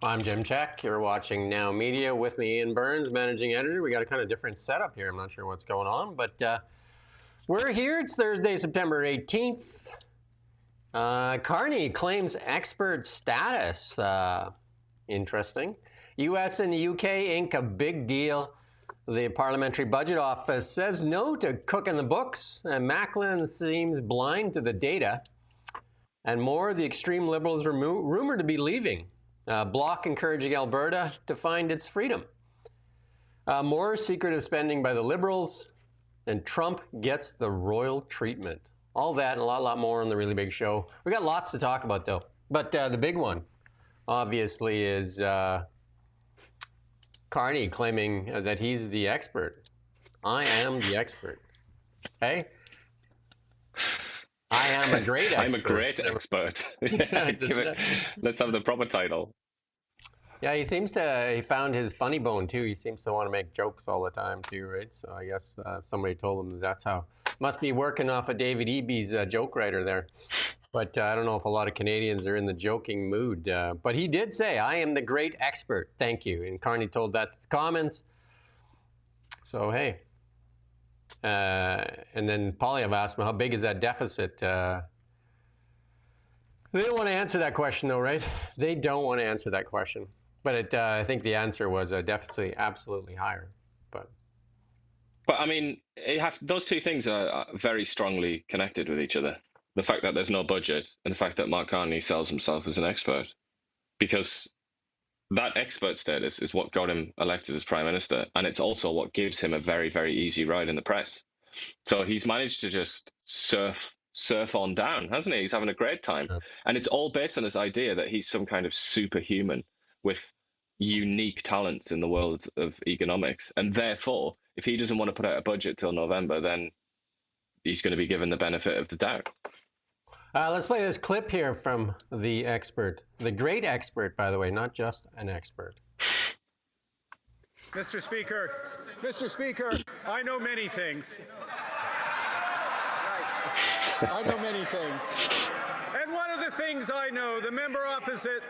I'm Jim Check. You're watching Now Media with me, Ian Burns, managing editor. We got a kind of different setup here. I'm not sure what's going on, but we're here. It's Thursday, September 18th. Carney claims expert status. Interesting. U.S. and the UK ink a big deal. The Parliamentary Budget Office says no to cooking the books, and Macklem seems blind to the data. And more, the extreme Liberals are rumored to be leaving. Bloc encouraging Alberta to find its freedom. More secretive spending by the Liberals, and Trump gets the royal treatment. All that and a lot more on the Really Big Show. We got lots to talk about, though. But the big one, obviously, is Carney claiming that he's the expert. I am the expert. Hey? I am a great expert. I'm a great expert. Let's have the proper title. Yeah, he seems to, he found his funny bone too. He seems to want to make jokes all the time too, right? So I guess somebody told him that's how, must be working off of David Eby's joke writer there. But I don't know if a lot of Canadians are in the joking mood. But he did say, I am the great expert. Thank you. And Carney told that to the Commons. So, hey. And then Polyev asked him, how big is that deficit? They don't want to answer that question, though, right? They don't want to answer that question. But I think the answer was a deficit absolutely higher. But I mean, those two things are very strongly connected with each other. The fact that there's no budget and the fact that Mark Carney sells himself as an expert. Because that expert status is what got him elected as Prime Minister. And it's also what gives him a very, very easy ride in the press. So he's managed to just surf on down, hasn't he? He's having a great time. Yeah. And it's all based on this idea that he's some kind of superhuman with unique talents in the world of economics. And therefore, if he doesn't want to put out a budget till November, then he's going to be given the benefit of the doubt. Let's play this clip here from the expert. The great expert, by the way, not just an expert. Mr. Speaker, I know many things. I know many things. And one of the things I know, the member opposite,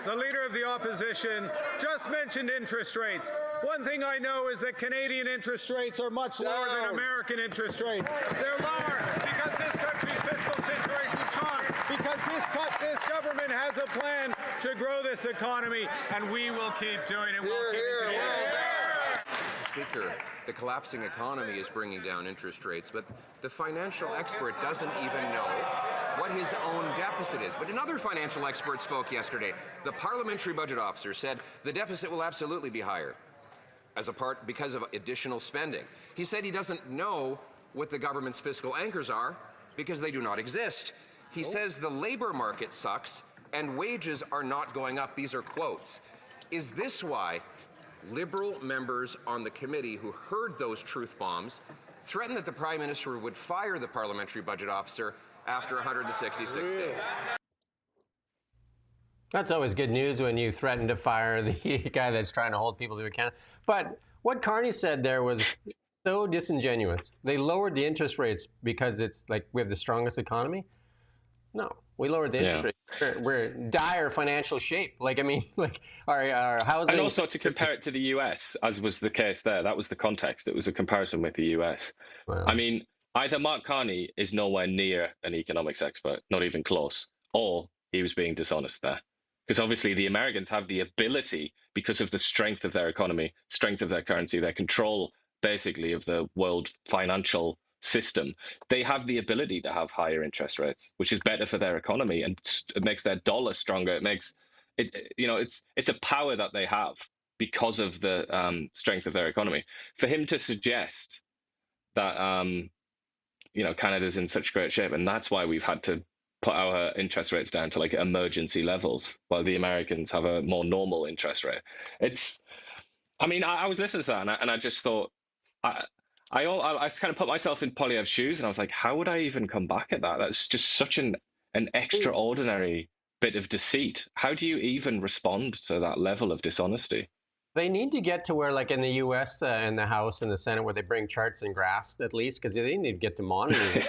the leader of the opposition, just mentioned interest rates. One thing I know is that Canadian interest rates are much lower than American interest rates. They're lower because this country's fiscal situation is strong, because this government has a plan to grow this economy, and we will keep doing it. We'll keep it. Mr. Speaker, the collapsing economy is bringing down interest rates, but the financial expert doesn't even know what his own deficit is. But another financial expert spoke yesterday. The Parliamentary Budget Officer said the deficit will absolutely be higher because of additional spending. He said he doesn't know what the government's fiscal anchors are because they do not exist. He says the labor market sucks and wages are not going up. These are quotes. Is this why Liberal members on the committee who heard those truth bombs threatened that the Prime Minister would fire the Parliamentary Budget Officer after 166 days? That's always good news when you threaten to fire the guy that's trying to hold people to account. But what Carney said there was so disingenuous. They lowered the interest rates because it's like we have the strongest economy. No, we lowered the interest rate. We're in dire financial shape. Like, I mean, like our housing. And also to compare it to the US, as was the case there. That was the context. It was a comparison with the US. Wow. I mean, either Mark Carney is nowhere near an economics expert, not even close, or he was being dishonest there. Because obviously the Americans have the ability, because of the strength of their economy, strength of their currency, their control basically of the world financial system, they have the ability to have higher interest rates, which is better for their economy, and it makes their dollar stronger. It makes it, it's a power that they have because of the strength of their economy. For him to suggest that Canada's in such great shape, and that's why we've had to put our interest rates down to like emergency levels, while the Americans have a more normal interest rate. I was listening to that, and I just thought, I kind of put myself in Polyev's shoes, and I was like, how would I even come back at that? That's just such an extraordinary bit of deceit. How do you even respond to that level of dishonesty? They need to get to where, like in the U.S. In the House and the Senate, where they bring charts and graphs at least, because they need to get to monitoring.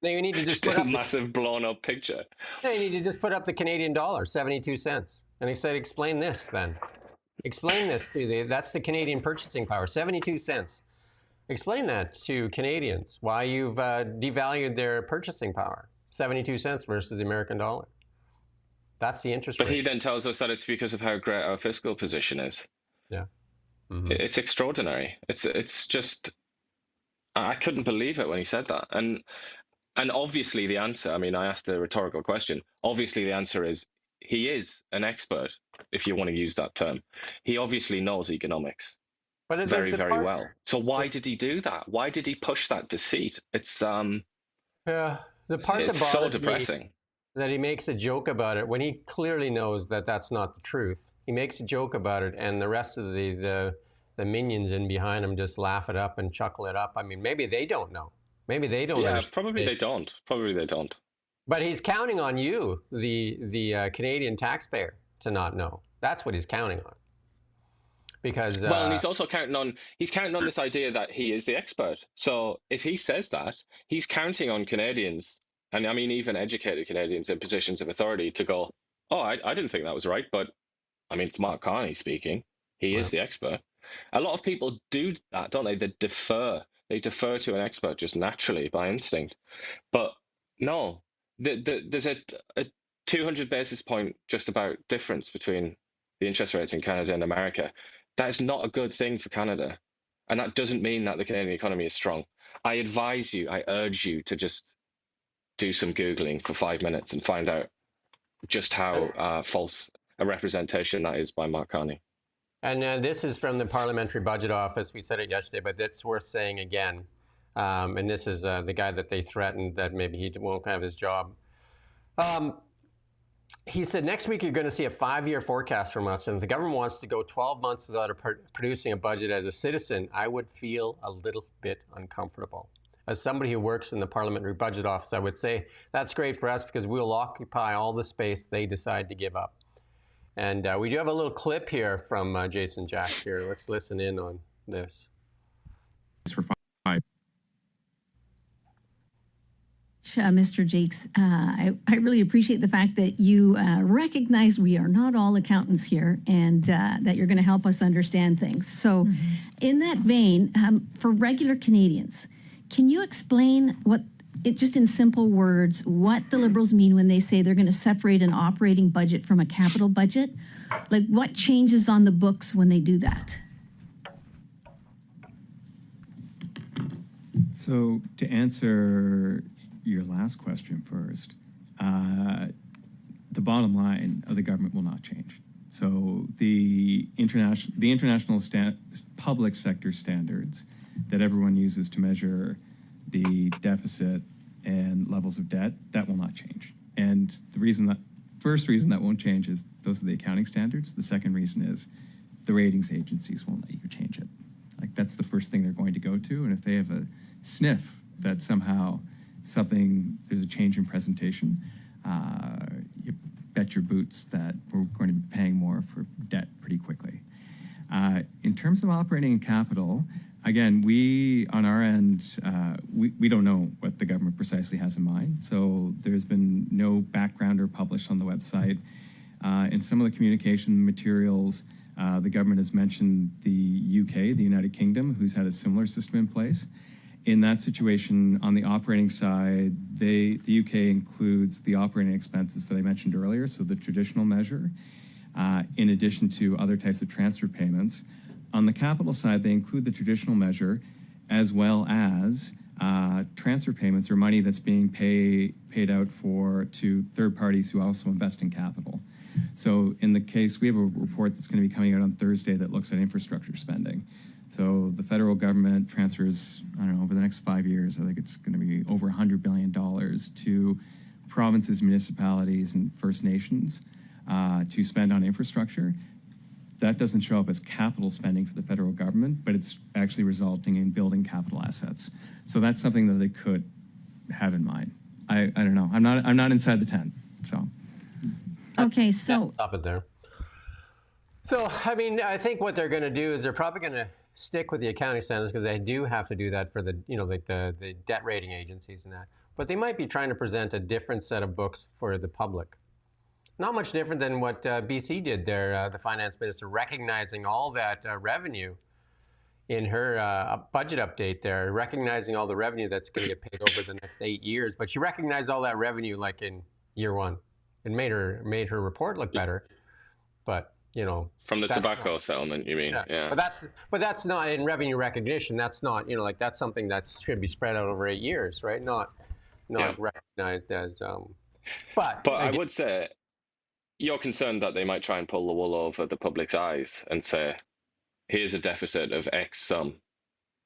They need to just put a up massive blown up picture. They need to just put up the Canadian dollar, 72 cents, and he said, "Explain this, then. Explain this to that's the Canadian purchasing power, 72 cents. Explain that to Canadians. Why you've devalued their purchasing power, 72 cents versus the American dollar. That's the interest rate." But he then tells us that it's because of how great our fiscal position is. Yeah. Mm-hmm. It's extraordinary. It's just, I couldn't believe it when he said that. And obviously the answer, I mean, I asked a rhetorical question. Obviously the answer is he is an expert, if you want to use that term. He obviously knows economics very, very well. So why did he do that? Why did he push that deceit? It's yeah, the part it's that so bothers depressing. me, that he makes a joke about it when he clearly knows that that's not the truth. He makes a joke about it, and the rest of the minions in behind him just laugh it up and chuckle it up. I mean, maybe they don't know. Maybe they don't. Yeah, probably they don't. Probably they don't. But he's counting on you, the Canadian taxpayer, to not know. That's what he's counting on. Because well, and he's also counting on this idea that he is the expert. So if he says that, he's counting on Canadians, and I mean even educated Canadians in positions of authority, to go, oh, I didn't think that was right, but I mean, it's Mark Carney speaking. He is the expert. A lot of people do that, don't they? They defer to an expert just naturally by instinct. But no, there's a 200 basis point just about difference between the interest rates in Canada and America. That is not a good thing for Canada. And that doesn't mean that the Canadian economy is strong. I urge you to just do some Googling for 5 minutes and find out just how false a representation that is by Mark Carney. And this is from the Parliamentary Budget Office. We said it yesterday, but it's worth saying again. And this is the guy that they threatened that maybe he won't have his job. He said, next week you're going to see a 5-year forecast from us. And if the government wants to go 12 months without producing a budget as a citizen, I would feel a little bit uncomfortable. As somebody who works in the Parliamentary Budget Office, I would say that's great for us because we'll occupy all the space they decide to give up. And we do have a little clip here from Jason Jacks here. Let's listen in on this. Mr. Jakes, I really appreciate the fact that you recognize we are not all accountants here and that you're going to help us understand things. So in that vein, for regular Canadians, can you explain just in simple words, what the Liberals mean when they say they're going to separate an operating budget from a capital budget? Like, what changes on the books when they do that? So to answer your last question first, the bottom line of the government will not change. So the international public sector standards that everyone uses to measure the deficit and levels of debt, that will not change. And the first reason that won't change is those are the accounting standards. The second reason is the ratings agencies won't let you change it. Like, that's the first thing they're going to go to. And if they have a sniff that somehow there's a change in presentation, you bet your boots that we're going to be paying more for debt pretty quickly. In terms of operating capital, again, we, on our end, we don't know what the government precisely has in mind. So there's been no backgrounder published on the website. In some of the communication materials, the government has mentioned the UK, the United Kingdom, who's had a similar system in place. In that situation, on the operating side, the UK includes the operating expenses that I mentioned earlier, so the traditional measure, in addition to other types of transfer payments. On the capital side, they include the traditional measure, as well as transfer payments or money that's being paid out to third parties who also invest in capital. So in the case, we have a report that's going to be coming out on Thursday that looks at infrastructure spending. So the federal government transfers, I don't know, over the next 5 years, I think it's going to be over $100 billion to provinces, municipalities, and First Nations to spend on infrastructure. That doesn't show up as capital spending for the federal government, but it's actually resulting in building capital assets. So that's something that they could have in mind. I don't know. I'm not inside the tent, so. Okay, so stop it there. So, I mean, I think what they're going to do is they're probably going to stick with the accounting standards because they do have to do that for the, like the debt rating agencies and that. But they might be trying to present a different set of books for the public. Not much different than what BC did there, the finance minister recognizing all that revenue in her budget update there, recognizing all the revenue that's going to get paid over the next 8 years. But she recognized all that revenue like in year one. It made her report look better. But from the tobacco settlement, you mean? Yeah. But that's not in revenue recognition. That's not like that's something that should be spread out over 8 years, right? Not recognized as. But I would say you're concerned that they might try and pull the wool over the public's eyes and say, "Here's a deficit of X sum,"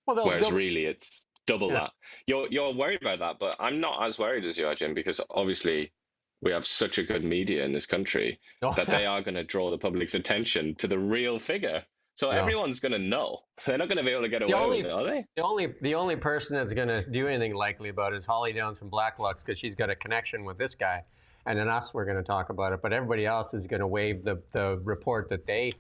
whereas really it's double that. You're worried about that, but I'm not as worried as you are, Jim, because obviously we have such a good media in this country that they are going to draw the public's attention to the real figure. So everyone's going to know. They're not going to be able to get away with it, are they? The only person that's going to do anything likely about it is Holly Downs from Blacklock because she's got a connection with this guy. And then us, we're going to talk about it. But everybody else is going to waive the report that they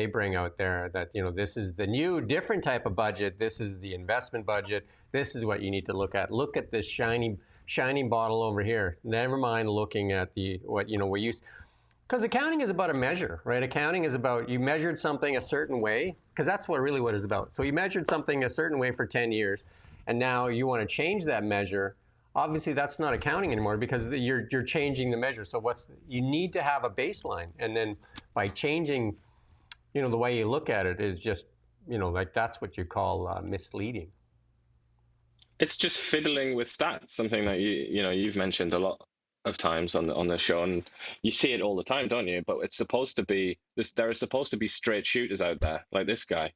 bring out there that, this is the new, different type of budget. This is the investment budget. This is what you need to look at. Look at this shiny bottle over here. Never mind looking at what we use. Because accounting is about a measure, right? Accounting is about you measured something a certain way, because that's what it's about. So you measured something a certain way for 10 years, and now you want to change that measure. Obviously, that's not accounting anymore because you're changing the measure. So you need to have a baseline, and then by changing, the way you look at it is just, like that's what you call misleading. It's just fiddling with stats, something that you've mentioned a lot of times on the show, and you see it all the time, don't you? But it's supposed to be there are supposed to be straight shooters out there like this guy,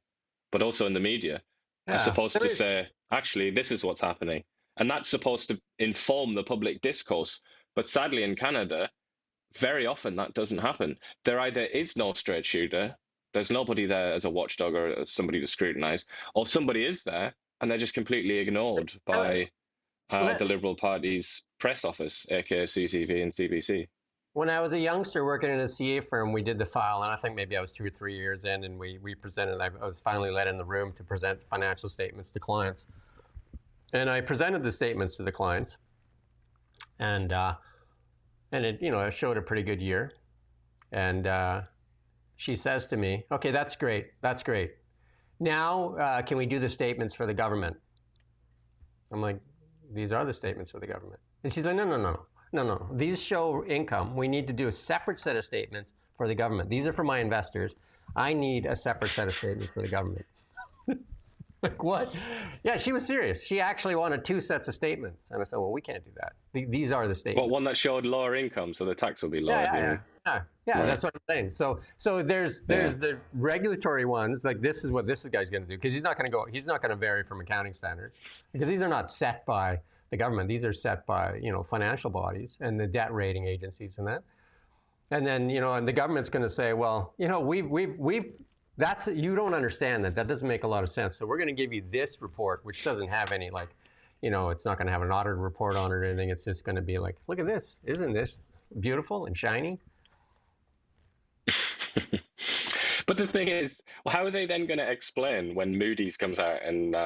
but also in the media are supposed to say, actually, this is what's happening, and that's supposed to inform the public discourse. But sadly, in Canada, very often that doesn't happen. There either is no straight shooter, there's nobody there as a watchdog or as somebody to scrutinize, or somebody is there and they're just completely ignored by the Liberal Party's press office, aka CTV and CBC. When I was a youngster working in a CA firm, we did the file, and I think maybe I was 2 or 3 years in, and we presented. I was finally let in the room to present financial statements to clients, and I presented the statements to the clients, and it it showed a pretty good year, and she says to me, "Okay, that's great. Now, can we do the statements for the government?" I'm like, "These are the statements for the government." And she's like, No. These show income. We need to do a separate set of statements for the government. These are for my investors. I need a separate set of statements for the government. Like, what? Yeah, she was serious. She actually wanted 2 sets of statements. And I said, well, we can't do that. These are the statements. Well, one that showed lower income, so the tax will be lower. Yeah, right. That's what I'm saying. So there's the regulatory ones, like this is what this guy's going to do, because he's not going to vary from accounting standards, because these are not set by the government. These are set by, financial bodies and the debt rating agencies and that. And then, and the government's going to say, well, you don't understand that. That doesn't make a lot of sense. So we're going to give you this report, which doesn't have any, it's not going to have an audited report on it or anything. It's just going to be like, look at this. Isn't this beautiful and shiny? But the thing is, how are they then going to explain when Moody's comes out and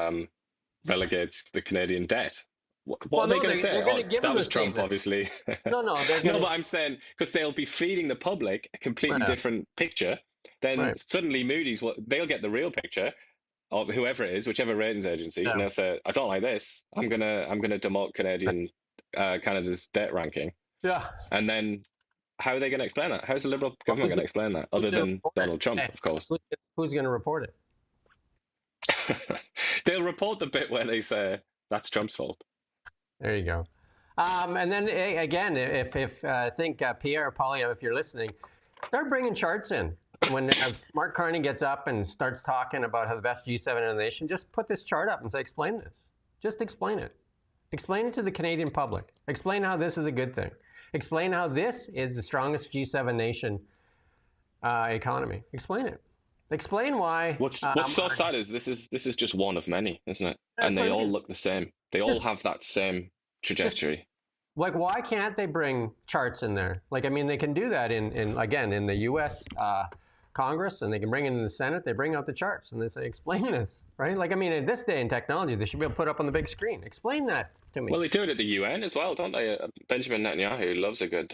relegates the Canadian debt? What are they going to say? That was Trump, obviously. No, but I'm saying because they'll be feeding the public a completely different picture. Then suddenly Moody's, they'll get the real picture of whoever it is, whichever ratings agency, and they'll say, "I don't like this. I'm gonna demote Canada's debt ranking." Yeah. And then how are they going to explain that? How's the Liberal government going to explain that, other than Donald Trump, of course? Who's going to report it? They'll report the bit where they say that's Trump's fault. There you go. And then again, if I think Pierre or Polly, if you're listening, start bringing charts in. When Mark Carney gets up and starts talking about how the best G7 in the nation, just put this chart up and say, explain this. Just explain it. Explain it to the Canadian public. Explain how this is a good thing. Explain how this is the strongest G7 nation economy. Explain it. Explain why. What's so sad is this is just one of many, isn't it? And they all look the same. They all have that same trajectory. Why can't they bring charts in there? They can do that in the U.S. Congress and they can bring it in the Senate, they bring out the charts and they say, explain this, right? Like, I mean, in this day in technology, they should be able to put up on the big screen. Explain that to me. Well, they do it at the UN as well, don't they? Benjamin Netanyahu loves a good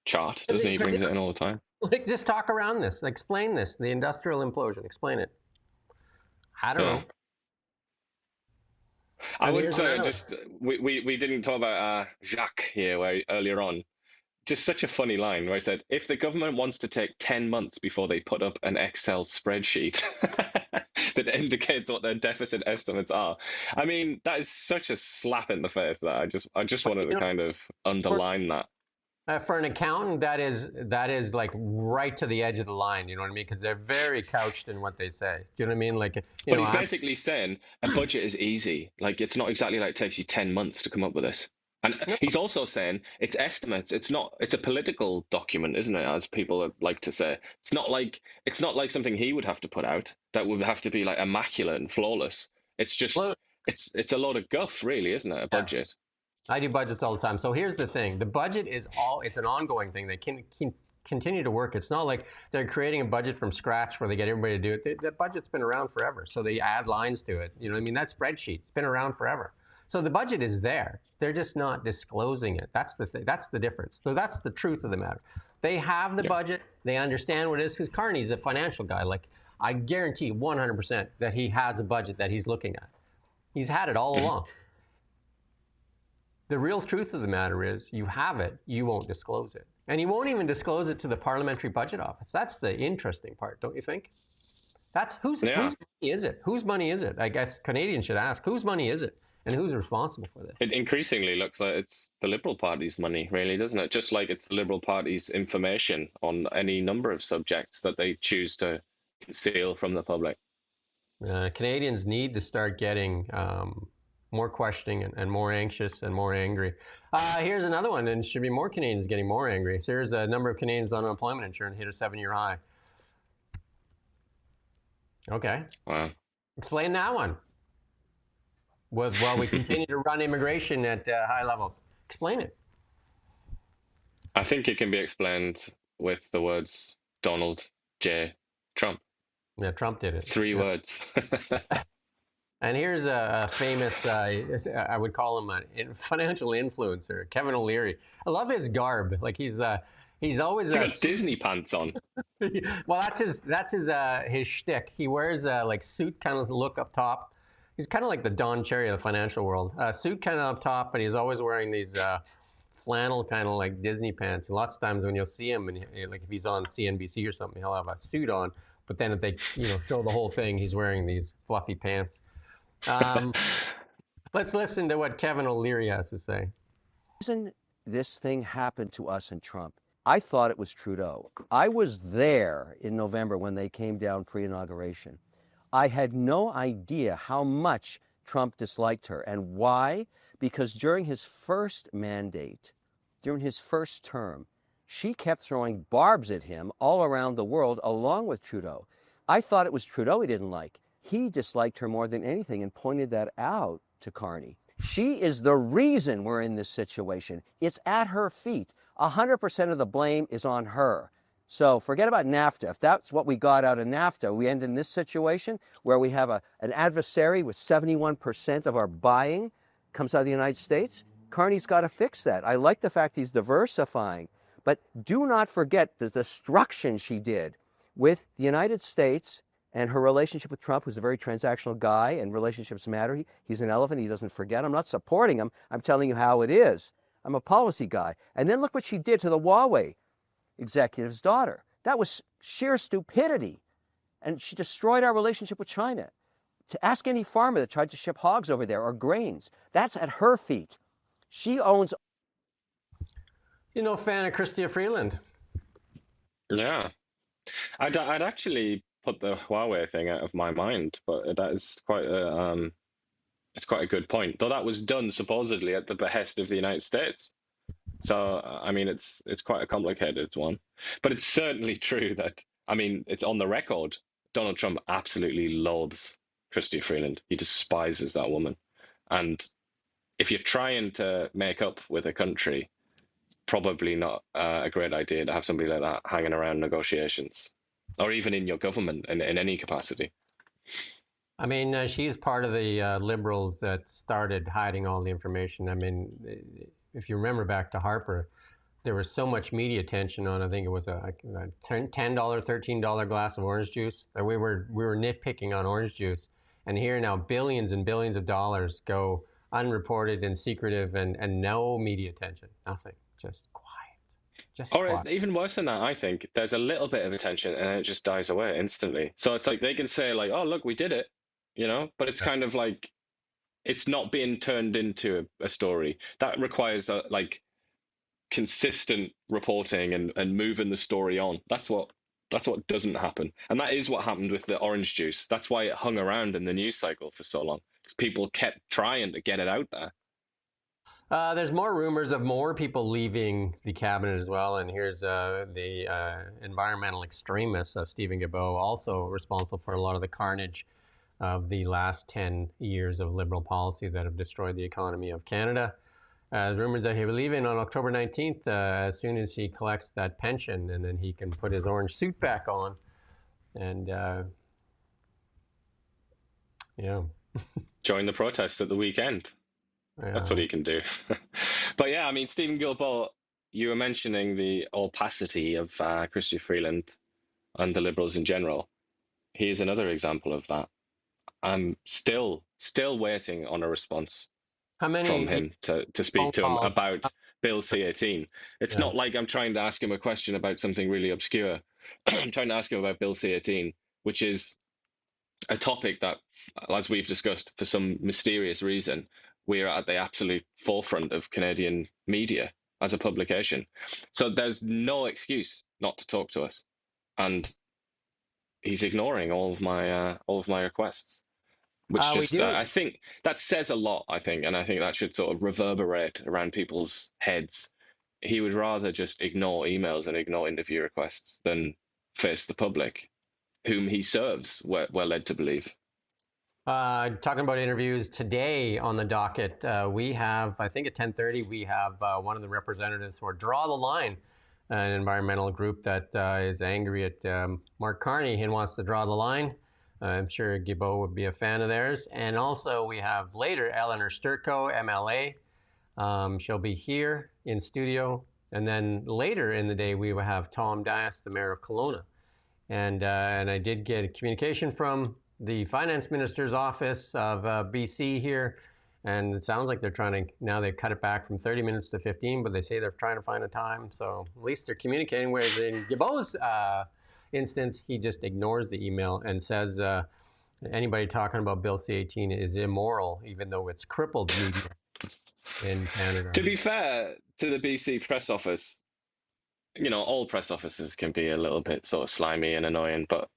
chart, doesn't he? He brings it in all the time. Like, just talk around this. Explain this, the industrial implosion. Explain it. I don't know. I would just, we didn't talk about Jacques here earlier on. Just such a funny line where I said, if the government wants to take 10 months before they put up an Excel spreadsheet that indicates what their deficit estimates are. I mean, that is such a slap in the face that I just wanted to kind of underline that. For an accountant, that is like right to the edge of the line. You know what I mean? Because they're very couched in what they say. Do you know what I mean? Like, but he's basically saying a budget is easy. Like, it's not exactly like it takes you 10 months to come up with this. And he's also saying it's estimates. It's a political document, isn't it? As people like to say, it's not like something he would have to put out that would have to be like immaculate and flawless. It's just it's a load of guff, really, isn't it? A budget. I do budgets all the time. So here's the thing: the budget it's an ongoing thing. They can continue to work. It's not like they're creating a budget from scratch where they get everybody to do it. The budget's been around forever, so they add lines to it. You know what I mean? That spreadsheet, it's been around forever. So the budget is there. They're just not disclosing it. That's the thing. That's the difference. So that's the truth of the matter. They have the budget. They understand what it is, because Carney's a financial guy. Like, I guarantee 100% that he has a budget that he's looking at. He's had it all along. The real truth of the matter is, you have it, you won't disclose it. And you won't even disclose it to the Parliamentary Budget Office. That's the interesting part, don't you think? That's whose money is it? Whose money is it? I guess Canadians should ask, whose money is it? And who's responsible for this? It increasingly looks like it's the Liberal Party's money, really, doesn't it? Just like it's the Liberal Party's information on any number of subjects that they choose to conceal from the public. Canadians need to start getting more questioning and more anxious and more angry. Here's another one, and should be more Canadians getting more angry. So here's the number of Canadians on unemployment insurance hit a 7-year high. Okay. Wow. Explain that one. While we continue to run immigration at high levels. Explain it. I think it can be explained with the words Donald J. Trump. Yeah, Trump did it. 3 words. And here's a famous, I would call him a financial influencer, Kevin O'Leary. I love his garb. Like, he's always got Disney pants on. Well, that's his shtick. He wears like suit kind of look up top. He's kind of like the Don Cherry of the financial world. Suit kind of up top, but he's always wearing these flannel kind of like Disney pants. And lots of times when you'll see him, and like if he's on CNBC or something, he'll have a suit on. But then if they show the whole thing, he's wearing these fluffy pants. Let's listen to what Kevin O'Leary has to say. Reason this thing happened to us in Trump, I thought it was Trudeau. I was there in November when they came down pre-inauguration. I had no idea how much Trump disliked her. And why? Because during his first mandate, during his first term, she kept throwing barbs at him all around the world along with Trudeau. I thought it was Trudeau he didn't like. He disliked her more than anything and pointed that out to Carney. She is the reason we're in this situation. It's at her feet. 100% of the blame is on her. So forget about NAFTA. If that's what we got out of NAFTA, we end in this situation where we have an adversary with 71% of our buying comes out of the United States. Carney's got to fix that. I like the fact he's diversifying. But do not forget the destruction she did with the United States and her relationship with Trump, who's a very transactional guy, and relationships matter. He's an elephant. He doesn't forget. I'm not supporting him. I'm telling you how it is. I'm a policy guy. And then look what she did to the Huawei executive's daughter. That was sheer stupidity. And she destroyed our relationship with China. To ask any farmer that tried to ship hogs over there or grains, that's at her feet. She owns. Fan of Chrystia Freeland. Yeah. I'd actually put the Huawei thing out of my mind, but that is it's quite a good point. Though that was done supposedly at the behest of the United States. So, I mean, it's quite a complicated one. But it's certainly true that, I mean, it's on the record. Donald Trump absolutely loathes Chrystia Freeland. He despises that woman. And if you're trying to make up with a country, it's probably not a great idea to have somebody like that hanging around negotiations. or even in your government in any capacity. I mean, she's part of the liberals that started hiding all the information. I mean, if you remember back to Harper, there was so much media attention on, I think it was a $10, $13 glass of orange juice, that we were nitpicking on orange juice. And here now billions and billions of dollars go unreported and secretive, and no media attention, nothing, just quiet. Or even worse than that, I think there's a little bit of attention and it just dies away instantly. So it's like they can say like, "Oh, look, we did it," but it's kind of like it's not being turned into a story. That requires like consistent reporting and moving the story on. That's what doesn't happen, and that is what happened with the orange juice. That's why it hung around in the news cycle for so long, because people kept trying to get it out there. There's more rumors of more people leaving the cabinet as well. And here's the environmental extremist, Stephen Guilbeault, also responsible for a lot of the carnage of the last 10 years of Liberal policy that have destroyed the economy of Canada. Rumors that he'll be leaving on October 19th as soon as he collects that pension, and then he can put his orange suit back on. And, join the protests at the weekend. Yeah. That's what he can do. But yeah, I mean, Stephen Guilbeault, you were mentioning the opacity of Chrystia Freeland and the Liberals in general. He's another example of that. I'm still waiting on a response from him to speak to him about Bill C-18. It's not like I'm trying to ask him a question about something really obscure. I'm trying to ask him about Bill C-18, which is a topic that, as we've discussed, for some mysterious reason, we're at the absolute forefront of Canadian media as a publication. So there's no excuse not to talk to us. And he's ignoring all of my requests. Which I think that says a lot, and I think that should sort of reverberate around people's heads. He would rather just ignore emails and ignore interview requests than face the public, whom he serves, we're led to believe. Talking about interviews today on the docket, we have, I think at 10:30, we have one of the representatives for Draw the Line, an environmental group that is angry at Mark Carney and wants to draw the line. I'm sure Guilbeault would be a fan of theirs. And also we have later Eleanor Sturko, MLA. She'll be here in studio. And then later in the day, we will have Tom Dias, the mayor of Kelowna. And I did get a communication from the finance minister's office of BC here. And it sounds like they're trying to, now they've cut it back from 30 minutes to 15, but they say they're trying to find a time. So at least they're communicating, whereas in Guilbeault's instance, he just ignores the email and says anybody talking about Bill C-18 is immoral, even though it's crippled media in Canada. To be fair to the BC press office, all press offices can be a little bit sort of slimy and annoying, but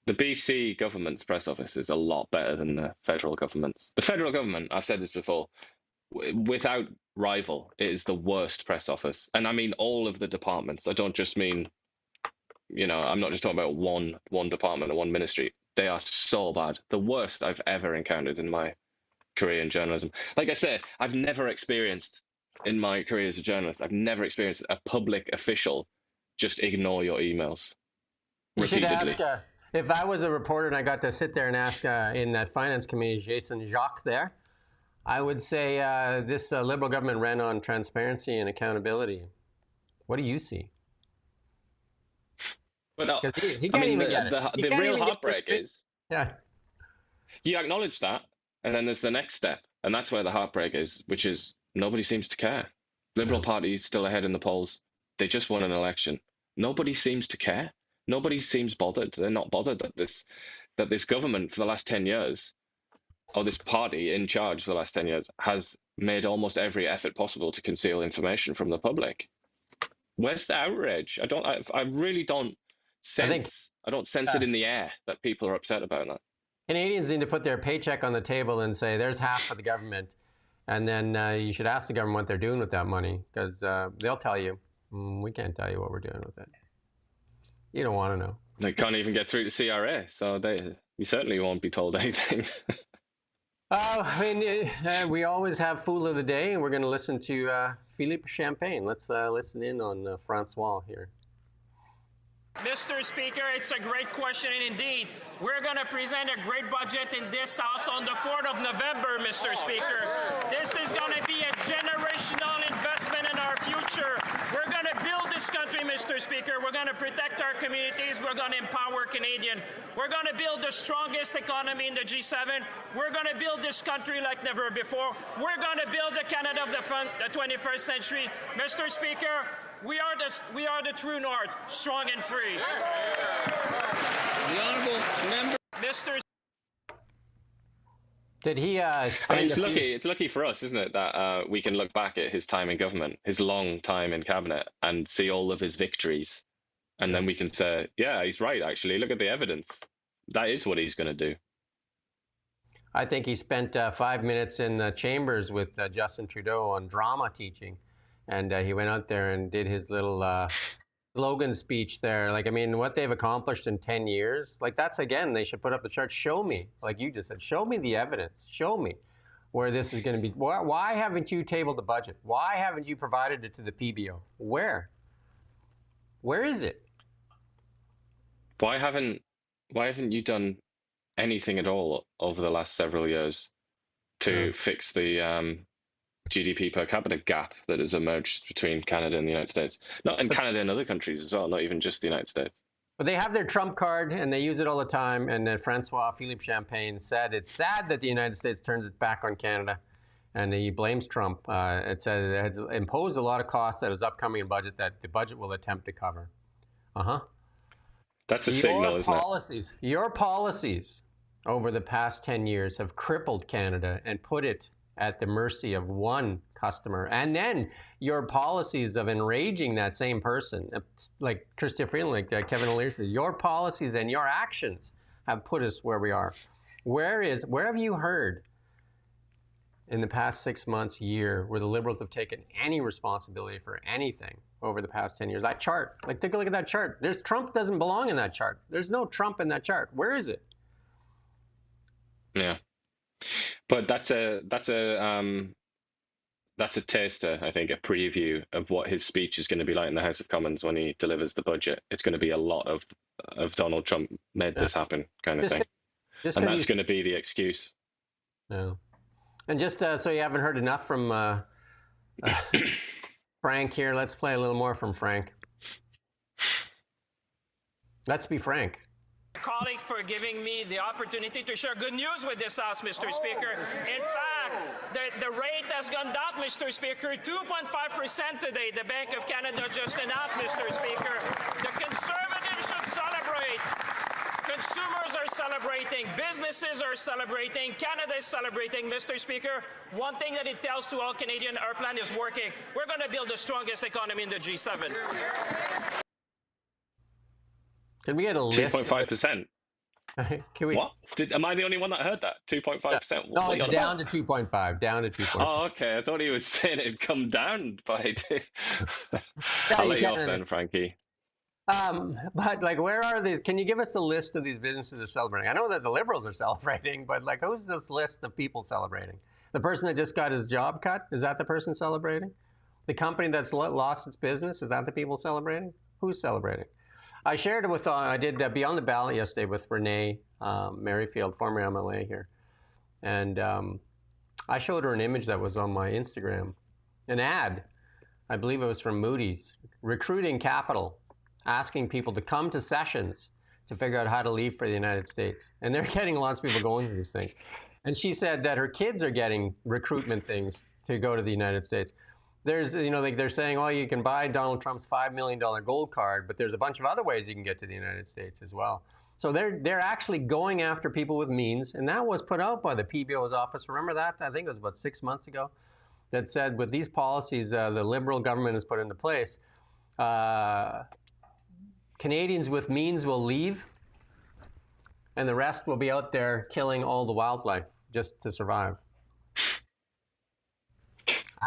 the BC government's press office is a lot better than the federal government's. The federal government, I've said this before, without rival, it is the worst press office. And I mean all of the departments. I don't just mean, I'm not just talking about one department or one ministry. They are so bad. The worst I've ever encountered in my career in journalism. Like I said, I've never experienced in my career as a journalist, I've never experienced a public official just ignore your emails repeatedly. You should ask, if I was a reporter and I got to sit there and ask in that finance committee, Jason Jacques there, I would say this Liberal government ran on transparency and accountability. What do you see? But he can't even get it. The real heartbreak is you acknowledge that, and then there's the next step, and that's where the heartbreak is, which is nobody seems to care. Liberal Party is still ahead in the polls. They just won an election. Nobody seems to care. Nobody seems bothered. They're not bothered that this government for the last 10 years, or this party in charge for the last 10 years, has made almost every effort possible to conceal information from the public. Where's the outrage? I really don't sense. I don't sense it in the air that people are upset about that. Canadians need to put their paycheck on the table and say, there's half for the government. And then you should ask the government what they're doing with that money, because they'll tell you. We can't tell you what we're doing with it. You don't want to know. They can't even get through to CRA, so you certainly won't be told anything. We always have Fool of the Day, and we're going to listen to Philippe Champagne. Let's listen in on Francois here. Mr. Speaker, it's a great question, and indeed, we're going to present a great budget in this House on the 4th of November, Mr. Speaker. This is going to be a generational investment in our future. We're going to build this country, Mr. Speaker. We're going to protect our communities. We're going to empower Canadians. We're going to build the strongest economy in the G7. We're going to build this country like never before. We're going to build the Canada of the 21st century. Mr. Speaker, we are the true north, strong and free. The honourable member. Mr. Did he I mean, spend it's a few- lucky. It's lucky for us, isn't it, that we can look back at his time in government, his long time in cabinet, and see all of his victories, and then we can say, yeah, he's right. Actually, look at the evidence. That is what he's going to do. I think he spent 5 minutes in the chambers with Justin Trudeau on drama teaching. And he went out there and did his little slogan speech there. Like, I mean, what they've accomplished in 10 years, like that's, again, they should put up the chart. Show me, like you just said, show me the evidence. Show me where this is going to be. Why haven't you tabled the budget? Why haven't you provided it to the PBO? Where? Where is it? Why haven't you done anything at all over the last several years to fix the GDP per capita gap that has emerged between Canada and the United States? Not in Canada and other countries as well, not even just the United States. But they have their Trump card and they use it all the time. And Francois Philippe Champagne said it's sad that the United States turns its back on Canada, and he blames Trump. It said it has imposed a lot of costs that is upcoming in budget that the budget will attempt to cover. That's a signal, isn't it? Your policies over the past 10 years have crippled Canada and put it at the mercy of one customer. And then your policies of enraging that same person, like Chrystia Freeland, like Kevin O'Leary said, your policies and your actions have put us where we are. Where have you heard in the past 6 months, year, where the Liberals have taken any responsibility for anything over the past 10 years? That chart, like take a look at that chart. Trump doesn't belong in that chart. There's no Trump in that chart. Where is it? Yeah. But that's a taster, I think, a preview of what his speech is going to be like in the House of Commons when he delivers the budget. It's going to be a lot of Donald Trump made this happen kind of thing. And that's going to be the excuse. Yeah. And just so you haven't heard enough from Frank here, let's play a little more from Frank. Let's be frank. Colleague, for giving me the opportunity to share good news with this House, Mr. Speaker. In fact, the rate has gone down, Mr. Speaker, 2.5% today. The Bank of Canada just announced, Mr. Speaker. The Conservatives should celebrate. Consumers are celebrating. Businesses are celebrating. Canada is celebrating, Mr. Speaker. One thing that it tells to all Canadians, our plan is working. We're going to build the strongest economy in the G7. Can we get a list? 2.5%. Can we? What? Am I the only one that heard that? 2.5%? No, it's down to 2.5. Down to 2.5. Oh, okay. I thought he was saying it'd come down by 2. I'll you let you can. off then, Frankie. But like, where are they? Can you give us a list of these businesses that are celebrating? I know that the Liberals are celebrating, but like, who's this list of people celebrating? The person that just got his job cut, is that the person celebrating? The company that's lost its business, is that the people celebrating? Who's celebrating? I shared it with, I did Beyond the Ballot yesterday with Renee Merrifield, former MLA here. And I showed her an image that was on my Instagram, an ad. I believe it was from Moody's, recruiting capital, asking people to come to sessions to figure out how to leave for the United States. And they're getting lots of people going to these things. And she said that her kids are getting recruitment things to go to the United States. There's, like they're saying, oh, you can buy Donald Trump's $5 million gold card, but there's a bunch of other ways you can get to the United States as well. So they're actually going after people with means, and that was put out by the PBO's office. Remember that? I think it was about 6 months ago. That said, with these policies the Liberal government has put into place, Canadians with means will leave, and the rest will be out there killing all the wildlife just to survive.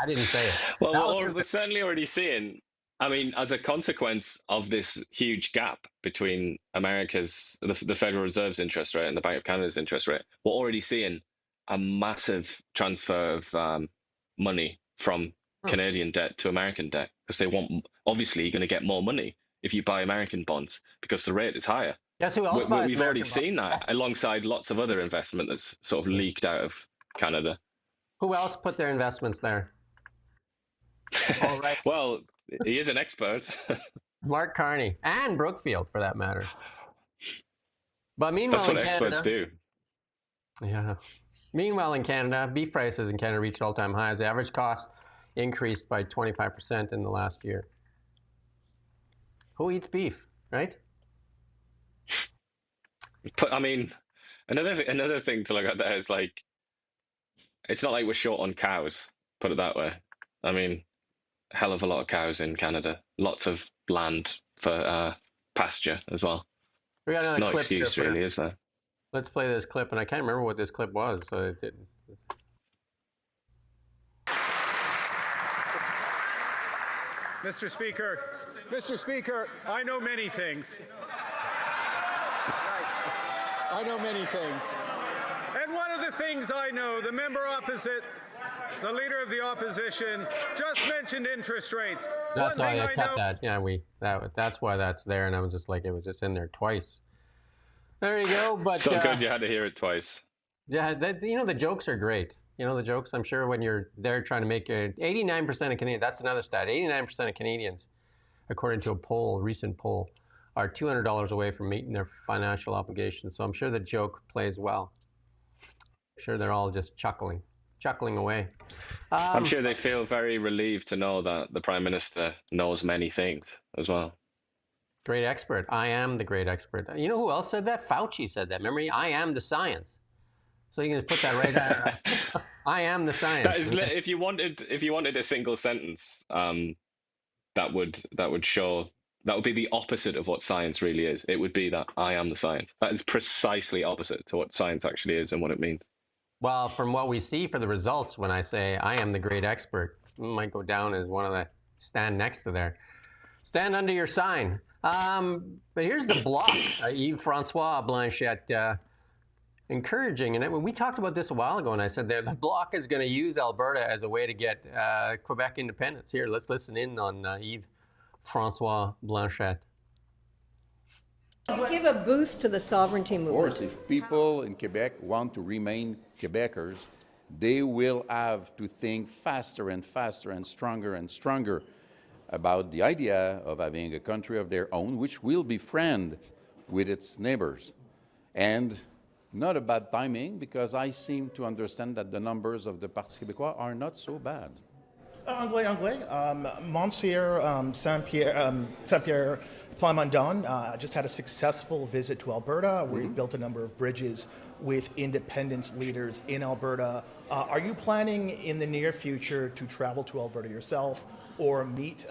I didn't say it. Well, we're certainly already seeing, I mean, as a consequence of this huge gap between the Federal Reserve's interest rate and the Bank of Canada's interest rate, we're already seeing a massive transfer of money from Canadian debt to American debt, because they want, obviously, you're going to get more money if you buy American bonds because the rate is higher. Guess who else buys We've already American seen that alongside lots of other investment that's sort of leaked out of Canada. Who else put their investments there? All right. Well, he is an expert. Mark Carney and Brookfield, for that matter. But meanwhile, That's what in Canada, experts do. Yeah. Meanwhile, in Canada, beef prices in Canada reached all-time highs. The average cost increased by 25% in the last year. Who eats beef, right? But I mean, another thing to look at there is like, it's not like we're short on cows, put it that way. I mean, hell of a lot of cows in Canada. Lots of land for pasture as well. We got It's another no clip excuse, here. really, is there? Let's play this clip, and I can't remember what this clip was, so it didn't. Mr. Speaker, I know many things. I know many things. And one of the things I know, the member opposite, the leader of the opposition, just mentioned interest rates. That's why I kept that. Yeah, that's why that's there, and I was just like, it was just in there twice. There you go. But So good you had to hear it twice. Yeah, the jokes are great. The jokes, I'm sure when you're there trying to make it, 89% of Canadians, that's another stat, 89% of Canadians, according to a recent poll, are $200 away from meeting their financial obligations. So I'm sure the joke plays well. I'm sure they're all just chuckling away. I'm sure they feel very relieved to know that the Prime Minister knows many things as well. Great expert. I am the great expert. You know who else said that? Fauci said that. Remember, I am the science. So you can just put that right there. I am the science. That is, if you wanted a single sentence, that would show, that would be the opposite of what science really is. It would be that I am the science. That is precisely opposite to what science actually is and what it means. Well, from what we see for the results, when I say I am the great expert, it might go down as one of the stand next to there. Stand under your sign. But here's the Bloc, Yves-François Blanchet, encouraging, and we talked about this a while ago, and I said that the Bloc is going to use Alberta as a way to get Quebec independence. Here, let's listen in on Yves-François Blanchet. Give a boost to the sovereignty movement. Of course, if people in Quebec want to remain Quebecers, they will have to think faster and faster and stronger about the idea of having a country of their own, which will befriend with its neighbors. And not a bad timing, because I seem to understand that the numbers of the Parti québécois are not so bad. Anglais. Monsieur Saint-Pierre Plamondon just had a successful visit to Alberta, where he built a number of bridges with independence leaders in Alberta. Are you planning in the near future to travel to Alberta yourself or meet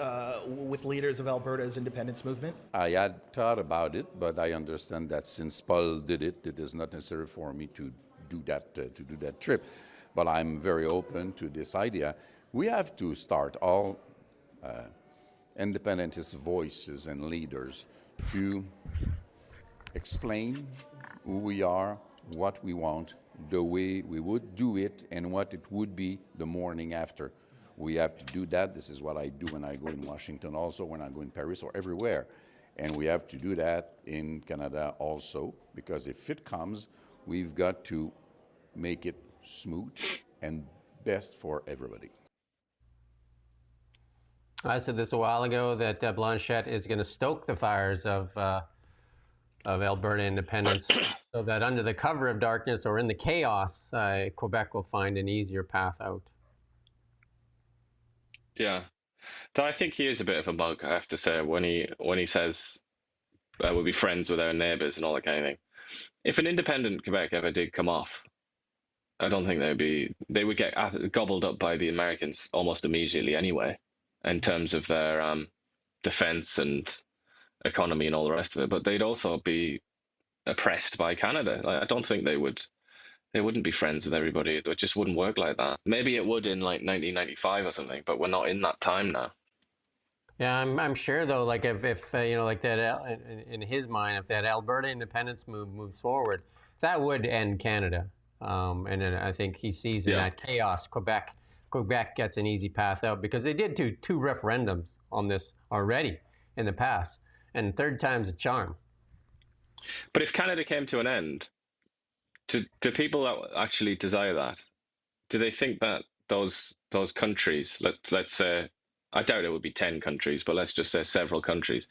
with leaders of Alberta's independence movement? I had thought about it, but I understand that since Paul did it, it is not necessary for me to do that trip. But I'm very open to this idea. We have to start all independentist voices and leaders to explain who we are, what we want, the way we would do it, and what it would be the morning after. We have to do that. This is what I do when I go in Washington also, when I go in Paris or everywhere. And we have to do that in Canada also, because if it comes, we've got to make it smooth and best for everybody. I said this a while ago that Blanchet is going to stoke the fires of Alberta independence so that under the cover of darkness or in the chaos, Quebec will find an easier path out. Yeah, so I think he is a bit of a mug, I have to say, when he says we'll be friends with our neighbours and all that kind of thing. If an independent Quebec ever did come off, I don't think they would get gobbled up by the Americans almost immediately anyway, in terms of their defence and economy and all the rest of it. But they'd also be oppressed by Canada. I don't think they wouldn't be friends with everybody. It just wouldn't work like that. Maybe it would in like 1995 or something, but we're not in that time now. Yeah, I'm sure though. Like if like that in his mind, if that Alberta independence moves forward, that would end Canada. And then I think he sees in that chaos, Quebec gets an easy path out, because they did two referendums on this already in the past. and third time's a charm. But if Canada came to an end, do people that actually desire that? Do they think that those countries, let's say, I doubt it would be 10 countries, but let's just say several countries,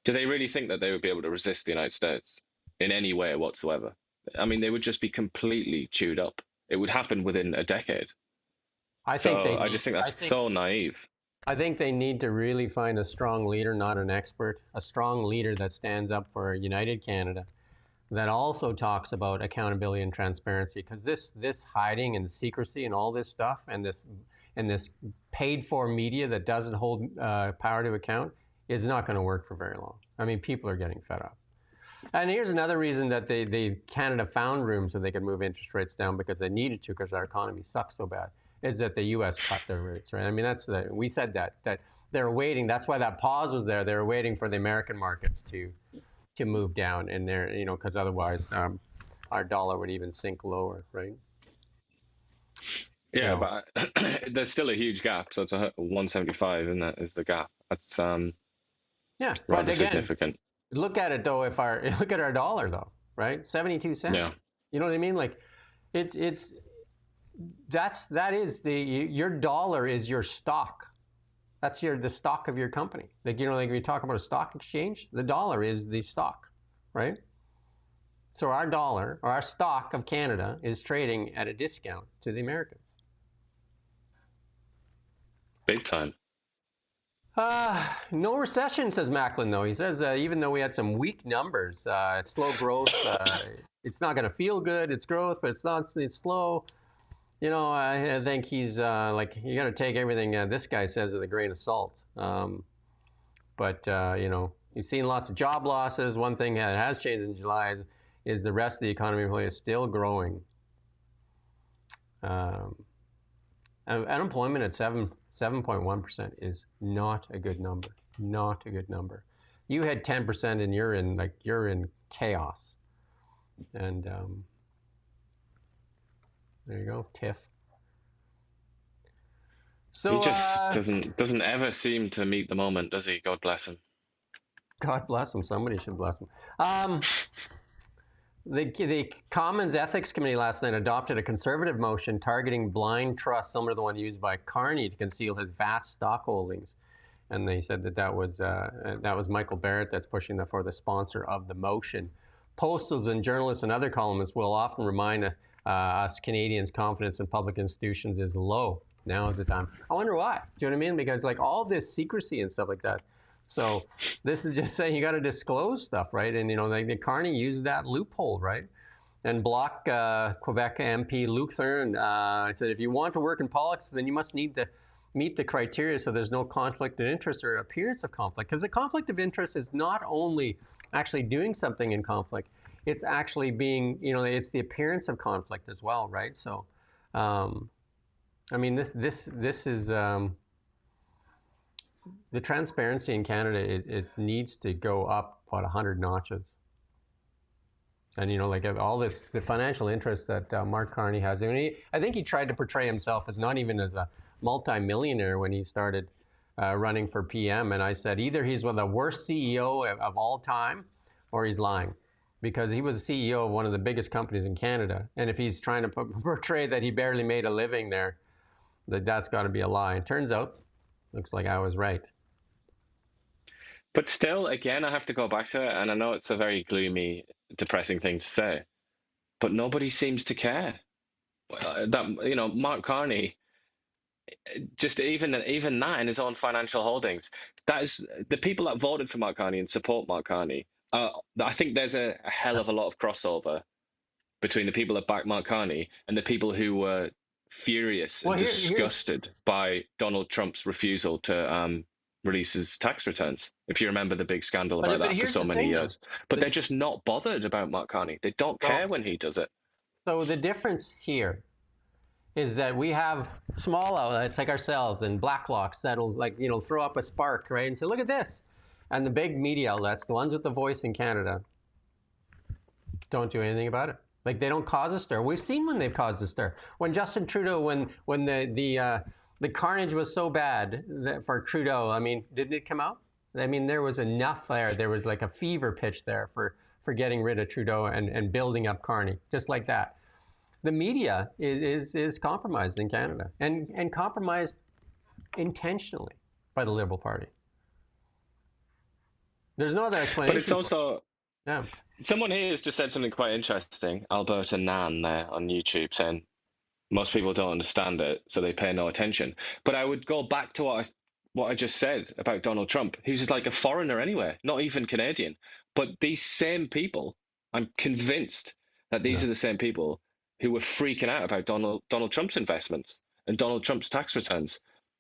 do they really think that they would be able to resist the United States in any way whatsoever? I mean, they would just be completely chewed up. It would happen within a decade. I just think that's so naive. I think they need to really find a strong leader, not an expert, a strong leader that stands up for a united Canada, that also talks about accountability and transparency, because this hiding and secrecy and all this stuff and this paid for media that doesn't hold power to account is not going to work for very long. I mean, people are getting fed up. And here's another reason that Canada found room so they could move interest rates down, because they needed to, because our economy sucks so bad, is that the U.S. cut their rates, right? I mean, we said that they're waiting. That's why that pause was there. They were waiting for the American markets to move down, and they're, because otherwise our dollar would even sink lower, right? Yeah, but there's still a huge gap. So it's 175, and that is the gap. That's yeah, rather again, significant. Look at it though. Look at our dollar though, right? 72 cents. Yeah. You know what I mean? Like, your dollar is your stock. That's the stock of your company. Like, like if you talk about a stock exchange, the dollar is the stock, right? So our dollar, or our stock of Canada, is trading at a discount to the Americans. Big time. No recession, says Macklem, though. He says even though we had some weak numbers, slow growth, it's not going to feel good. It's growth, but it's slow. I think he's like, you got to take everything this guy says with a grain of salt. But he's seen lots of job losses. One thing that has changed in July is the rest of the economy really is still growing. Unemployment at 7.1% is not a good number. Not a good number. You had 10% and you're in chaos. And there you go, TIFF. So he just doesn't ever seem to meet the moment, does he? God bless him. God bless him. Somebody should bless him. The Commons Ethics Committee last night adopted a conservative motion targeting blind trust, similar to the one used by Carney to conceal his vast stock holdings. And they said that was Michael Barrett that's pushing for the sponsor of the motion. Postals and journalists and other columnists will often remind us Canadians' confidence in public institutions is low. Now is the time. I wonder why. Do you know what I mean? Because like all this secrecy and stuff like that. So this is just saying you got to disclose stuff, right? And the Carney used that loophole, right? And Bloc, Quebec MP Luc Thurn said, if you want to work in politics, then you must need to meet the criteria so there's no conflict of interest or appearance of conflict. Because the conflict of interest is not only actually doing something in conflict, it's actually being, it's the appearance of conflict as well, right? So, I mean, this is. The transparency in Canada, it needs to go up about 100 notches. And, like all this, the financial interest that Mark Carney has. I mean, I think he tried to portray himself as not even as a multimillionaire when he started running for PM. And I said, either he's one of the worst CEO of all time or he's lying. Because he was CEO of one of the biggest companies in Canada. And if he's trying to portray that he barely made a living there, that's got to be a lie. It turns out, looks like I was right. But still, again, I have to go back to it, and I know it's a very gloomy, depressing thing to say, but nobody seems to care. That Mark Carney, just even that in his own financial holdings, that is the people that voted for Mark Carney and support Mark Carney. I think there's a hell of a lot of crossover between the people that back Mark Carney and the people who were furious and disgusted by Donald Trump's refusal to release his tax returns. If you remember the big scandal about that for so many years. But they're just not bothered about Mark Carney. They don't care when he does it. So the difference here is that we have small outlets like ourselves and Blacklocks that'll throw up a spark, right, and say, look at this. And the big media outlets, the ones with the voice in Canada, don't do anything about it. Like, they don't cause a stir. We've seen when they've caused a stir. When Justin Trudeau, when the carnage was so bad for Trudeau, I mean, didn't it come out? I mean, there was enough there. There was like a fever pitch there for getting rid of Trudeau and building up Carney, just like that. The media is compromised in Canada, and compromised intentionally by the Liberal Party. There's no other explanation. But it's also... Yeah. Someone here has just said something quite interesting. Alberta Nan there on YouTube saying most people don't understand it, so they pay no attention. But I would go back to what I just said about Donald Trump. He was like a foreigner anyway, not even Canadian. But these same people, I'm convinced that these are the same people who were freaking out about Donald Trump's investments and Donald Trump's tax returns.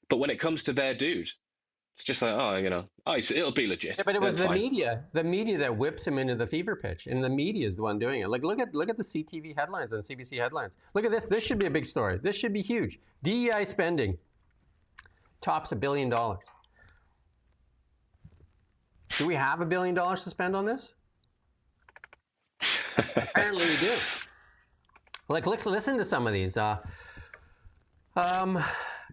But when it comes to their dude, it's just like, it'll be legit. Yeah, but it was the media that whips him into the fever pitch, and the media is the one doing it. Like, look at the CTV headlines and CBC headlines. Look at this. This should be a big story. This should be huge. DEI spending tops $1 billion. Do we have $1 billion to spend on this? Apparently we do. Like, listen to some of these.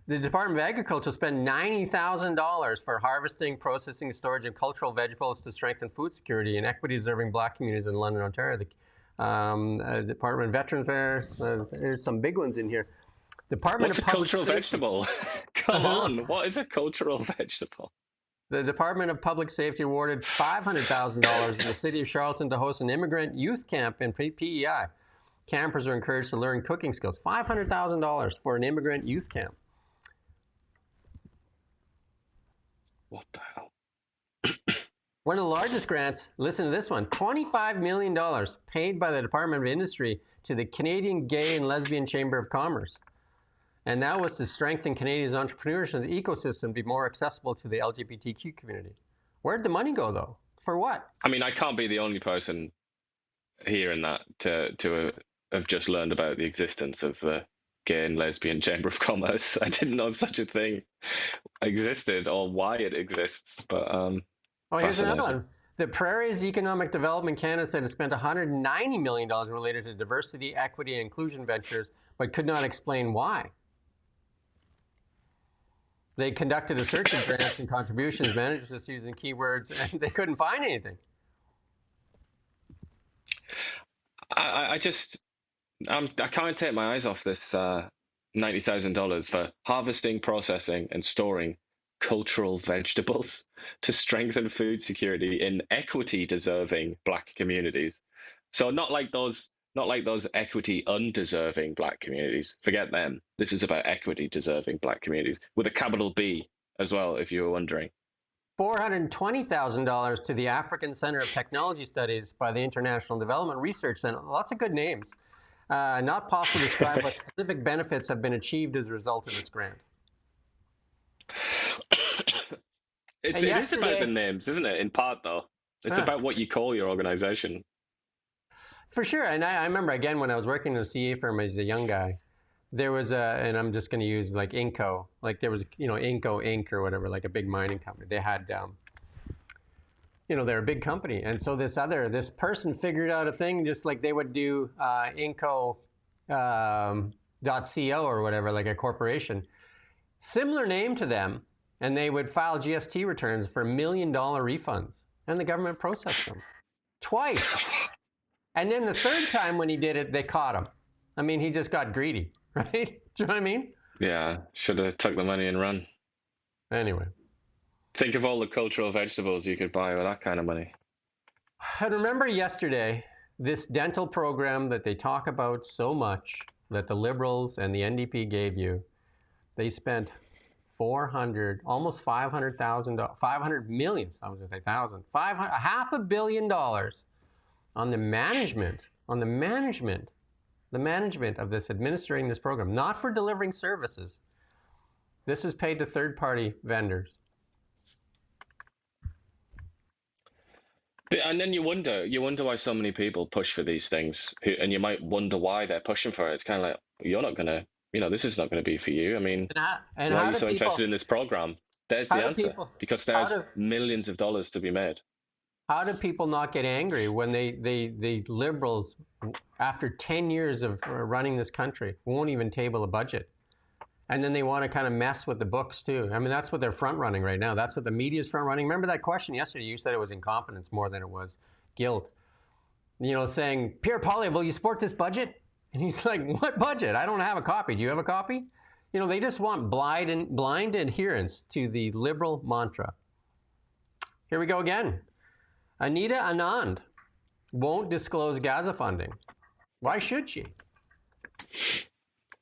The Department of Agriculture spent $90,000 for harvesting, processing, storage of cultural vegetables to strengthen food security in equity-deserving Black communities in London, Ontario. The Department of Veterans Affairs, there's some big ones in here. What's a cultural vegetable? Come on, what is a cultural vegetable? The Department of Public Safety awarded $500,000 in the city of Charlottetown to host an immigrant youth camp in PEI. Campers are encouraged to learn cooking skills. $500,000 for an immigrant youth camp. What the hell? One of the largest grants, listen to this one, $25 million paid by the Department of Industry to the Canadian Gay and Lesbian Chamber of Commerce. And that was to strengthen Canadians' entrepreneurship and the ecosystem to be more accessible to the LGBTQ community. Where'd the money go, though? For what? I mean, I can't be the only person hearing that to have just learned about the existence of the Gay and Lesbian Chamber of Commerce. I didn't know such a thing existed or why it exists. But here's another one. The Prairies Economic Development Canada said it spent $190 million related to diversity, equity, and inclusion ventures, but could not explain why. They conducted a search of grants and contributions, managed to using keywords, and they couldn't find anything. I can't take my eyes off this $90,000 for harvesting, processing, and storing cultural vegetables to strengthen food security in equity-deserving Black communities. So not like those equity undeserving Black communities. Forget them. This is about equity deserving Black communities with a capital B as well, if you were wondering. $420,000 to the African Center of Technology Studies by the International Development Research Center. Lots of good names. Not possible to describe what specific benefits have been achieved as a result of this grant. It is about the names, isn't it? In part, though. It's about what you call your organization. For sure. And I remember, again, when I was working in a CA firm as a young guy, there was and I'm just going to use like Inco, like there was, Inco Inc. or whatever, like a big mining company. They had, they're a big company. And so this person figured out a thing just like they would do Inco .co or whatever, like a corporation. Similar name to them. And they would file GST returns for $1 million refunds. And the government processed them. Twice. And then the third time when he did it, they caught him. I mean, he just got greedy, right? Do you know what I mean? Yeah, should have took the money and run. Anyway. Think of all the cultural vegetables you could buy with that kind of money. I remember yesterday, this dental program that they talk about so much, that the Liberals and the NDP gave you, they spent almost $500,000, 500 million, I was going to say thousand, $500 million on the management of this, administering this program, not for delivering services. This is paid to third-party vendors. And then you wonder why so many people push for these things, and you might wonder why they're pushing for it. It's kind of like, you're not going to, this is not going to be for you. I mean, why are you so interested in this program? There's the answer. Because there's millions of dollars to be made. How do people not get angry when the Liberals, after 10 years of running this country, won't even table a budget? And then they want to kind of mess with the books too. I mean, that's what they're front running right now. That's what the media's front running. Remember that question yesterday? You said it was incompetence more than it was guilt. You know, saying, Pierre Poilievre, will you support this budget? And he's like, what budget? I don't have a copy. Do you have a copy? You know, they just want blind adherence to the liberal mantra. Here we go again. Anita Anand won't disclose Gaza funding. Why should she?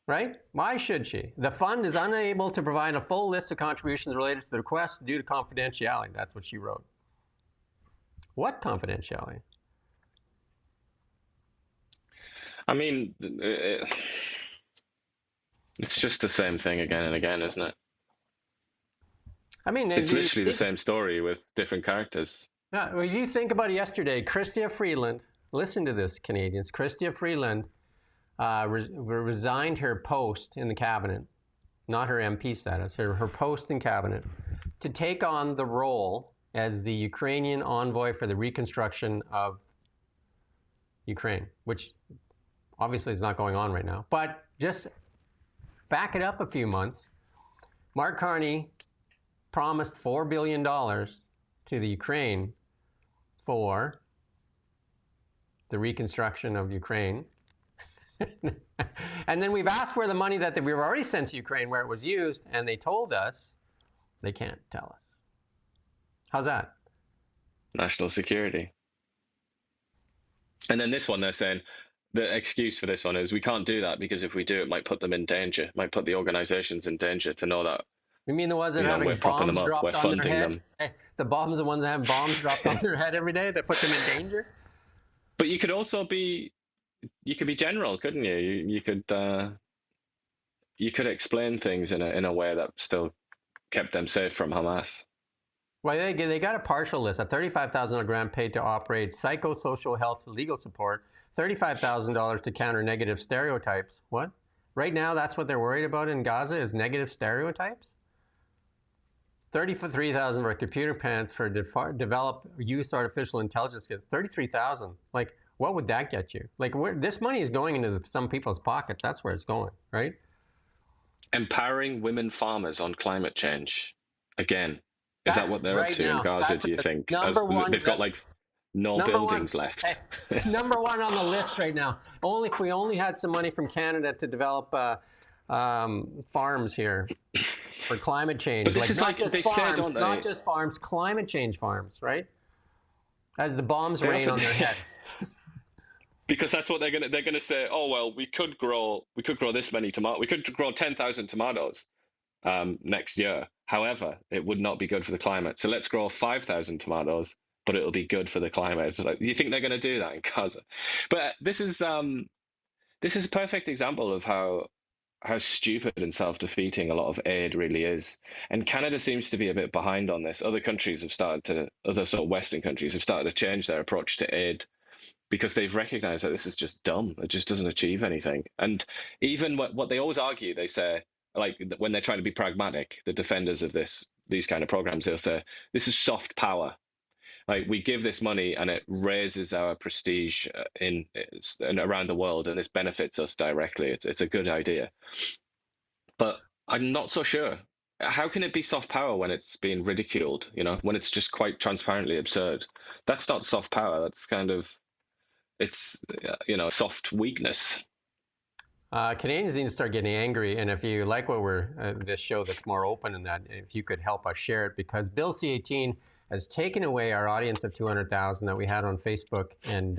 Right? Why should she? The fund is unable to provide a full list of contributions related to the request due to confidentiality. That's what she wrote. What confidentiality? I mean, it's just the same thing again and again, isn't it? I mean, it's literally the same story with different characters. Yeah, well, you think about it yesterday. Chrystia Freeland, listen to this, Canadians. Chrystia Freeland resigned her post in the cabinet, not her MP status, her post in cabinet, to take on the role as the Ukrainian envoy for the reconstruction of Ukraine, which obviously is not going on right now. But just back it up a few months. Mark Carney promised $4 billion to the Ukraine for the reconstruction of Ukraine. And then we've asked where the money that we've already sent to Ukraine, where it was used, and they told us they can't tell us. How's that? National security. And then this one, they're saying, the excuse for this one is we can't do that because if we do, it might put them in danger, might put the organizations in danger to know that. You mean the ones that are having bombs dropped on their head? Them. Hey, the bombs, the ones that have bombs dropped on their head every day that put them in danger? But you could also be, you could be general, couldn't you? You could explain things in a way that still kept them safe from Hamas. Well, they got a partial list, a $35,000 grant paid to operate psychosocial health legal support, $35,000 to counter negative stereotypes. What? Right now, that's what they're worried about in Gaza is negative stereotypes? $33,000 for computer pants for develop use artificial intelligence. $33,000. Like, what would that get you? Like, this money is going into some people's pockets. That's where it's going, right? Empowering women farmers on climate change. Again, is that what they're up to in Gaza, do you think? They've got like no buildings left. Hey, number one on the list right now. Only if we only had some money from Canada to develop farms here for climate change. But this is like they say, don't they? Not just farms, climate change farms, right? As the bombs rain on their head. Because that's what they're gonna say. Oh well, we could grow this many tomatoes. We could grow 10,000 tomatoes next year. However, it would not be good for the climate. So let's grow 5,000 tomatoes, but it'll be good for the climate. It's like, you think they're going to do that in Gaza? But this is a perfect example of how stupid and self-defeating a lot of aid really is. And Canada seems to be a bit behind on this. Other sort of Western countries have started to change their approach to aid because they've recognized that this is just dumb. It just doesn't achieve anything. And even what they always argue, they say, like when they're trying to be pragmatic, the defenders of these kind of programs, they'll say, this is soft power. Like we give this money and it raises our prestige in around the world, and this benefits us directly. It's a good idea. But I'm not so sure. How can it be soft power when it's being ridiculed, when it's just quite transparently absurd? That's not soft power. That's kind of, it's, soft weakness. Canadians need to start getting angry, and if you like what this show that's more open in that, if you could help us share it, because Bill C-18 has taken away our audience of 200,000 that we had on Facebook and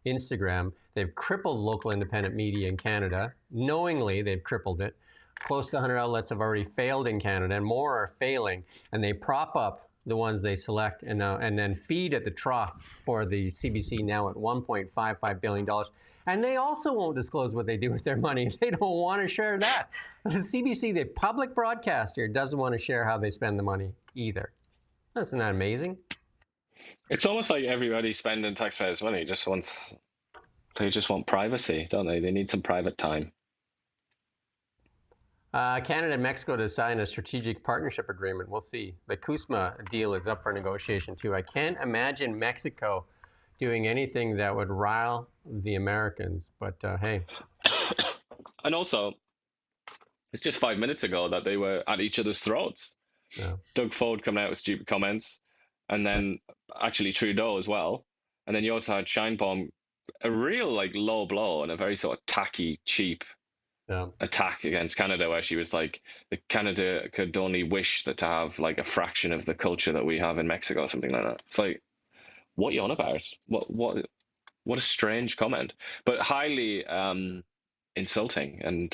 Instagram. They've crippled local independent media in Canada. Knowingly, they've crippled it. Close to 100 outlets have already failed in Canada, and more are failing, and they prop up the ones they select and then feed at the trough for the CBC now at $1.55 billion. And they also won't disclose what they do with their money. They don't want to share that. The CBC, the public broadcaster, doesn't want to share how they spend the money either. Isn't that amazing? It's almost like everybody spending taxpayers' money they just want privacy, don't they? They need some private time. Canada and Mexico to sign a strategic partnership agreement. We'll see. The CUSMA deal is up for negotiation too. I can't imagine Mexico doing anything that would rile the Americans, but hey. And also, It's just 5 minutes ago that they were at each other's throats. Yeah. Doug Ford coming out with stupid comments, and then actually Trudeau as well. And then you also had Sheinbaum, a real like low blow and a very sort of tacky, cheap attack against Canada, where she was like, that Canada could only wish that to have like a fraction of the culture that we have in Mexico, or something like that. It's like, what are you on about? What a strange comment, but highly insulting and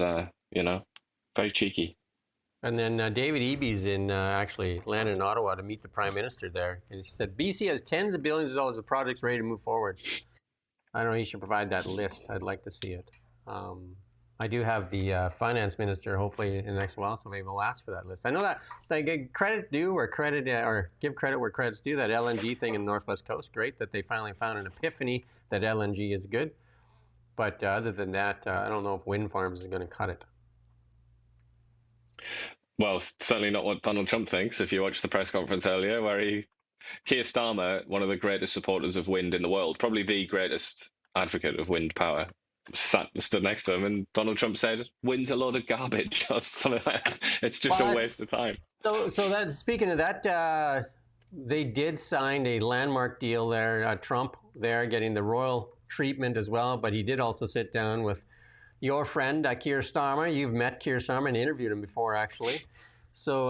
very cheeky. And then David Eby's actually landed in Ottawa to meet the Prime Minister there. And he said, BC has tens of billions of dollars of projects ready to move forward. I don't know, he should provide that list. I'd like to see it. I do have the Finance Minister, hopefully in the next while, so maybe we'll ask for that list. I know that like, credit due or give credit where credit's due, that LNG thing in the Northwest Coast, great that they finally found an epiphany that LNG is good. But other than that, I don't know if wind farms are going to cut it. Well, certainly not what Donald Trump thinks. If you watched the press conference earlier, where Keir Starmer, one of the greatest supporters of wind in the world, probably the greatest advocate of wind power, stood next to him, and Donald Trump said, "Wind's a load of garbage," or something like that. It's just a waste of time. So that, speaking of that, they did sign a landmark deal there. Trump there getting the royal treatment as well, but he did also sit down with your friend Keir Starmer. You've met Keir Starmer and interviewed him before, actually. So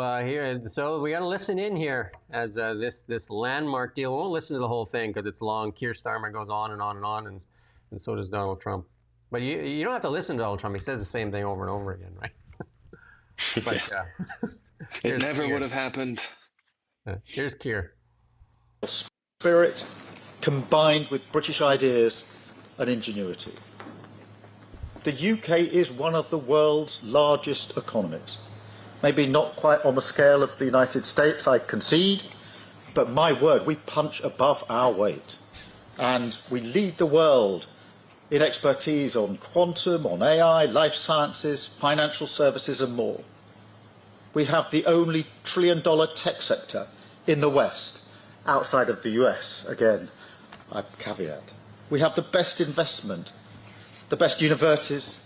so we got to listen in here as this landmark deal. We won't listen to the whole thing because it's long. Keir Starmer goes on and on and on, and so does Donald Trump. But you don't have to listen to Donald Trump. He says the same thing over and over again, right? But it never would have happened. Here's Keir. Spirit combined with British ideas and ingenuity. The UK is one of the world's largest economies. Maybe not quite on the scale of the United States, I concede, but my word, we punch above our weight. And we lead the world in expertise on quantum, on AI, life sciences, financial services and more. We have the only trillion-dollar tech sector in the West, outside of the US, again, I caveat. We have the best investment, the best universities,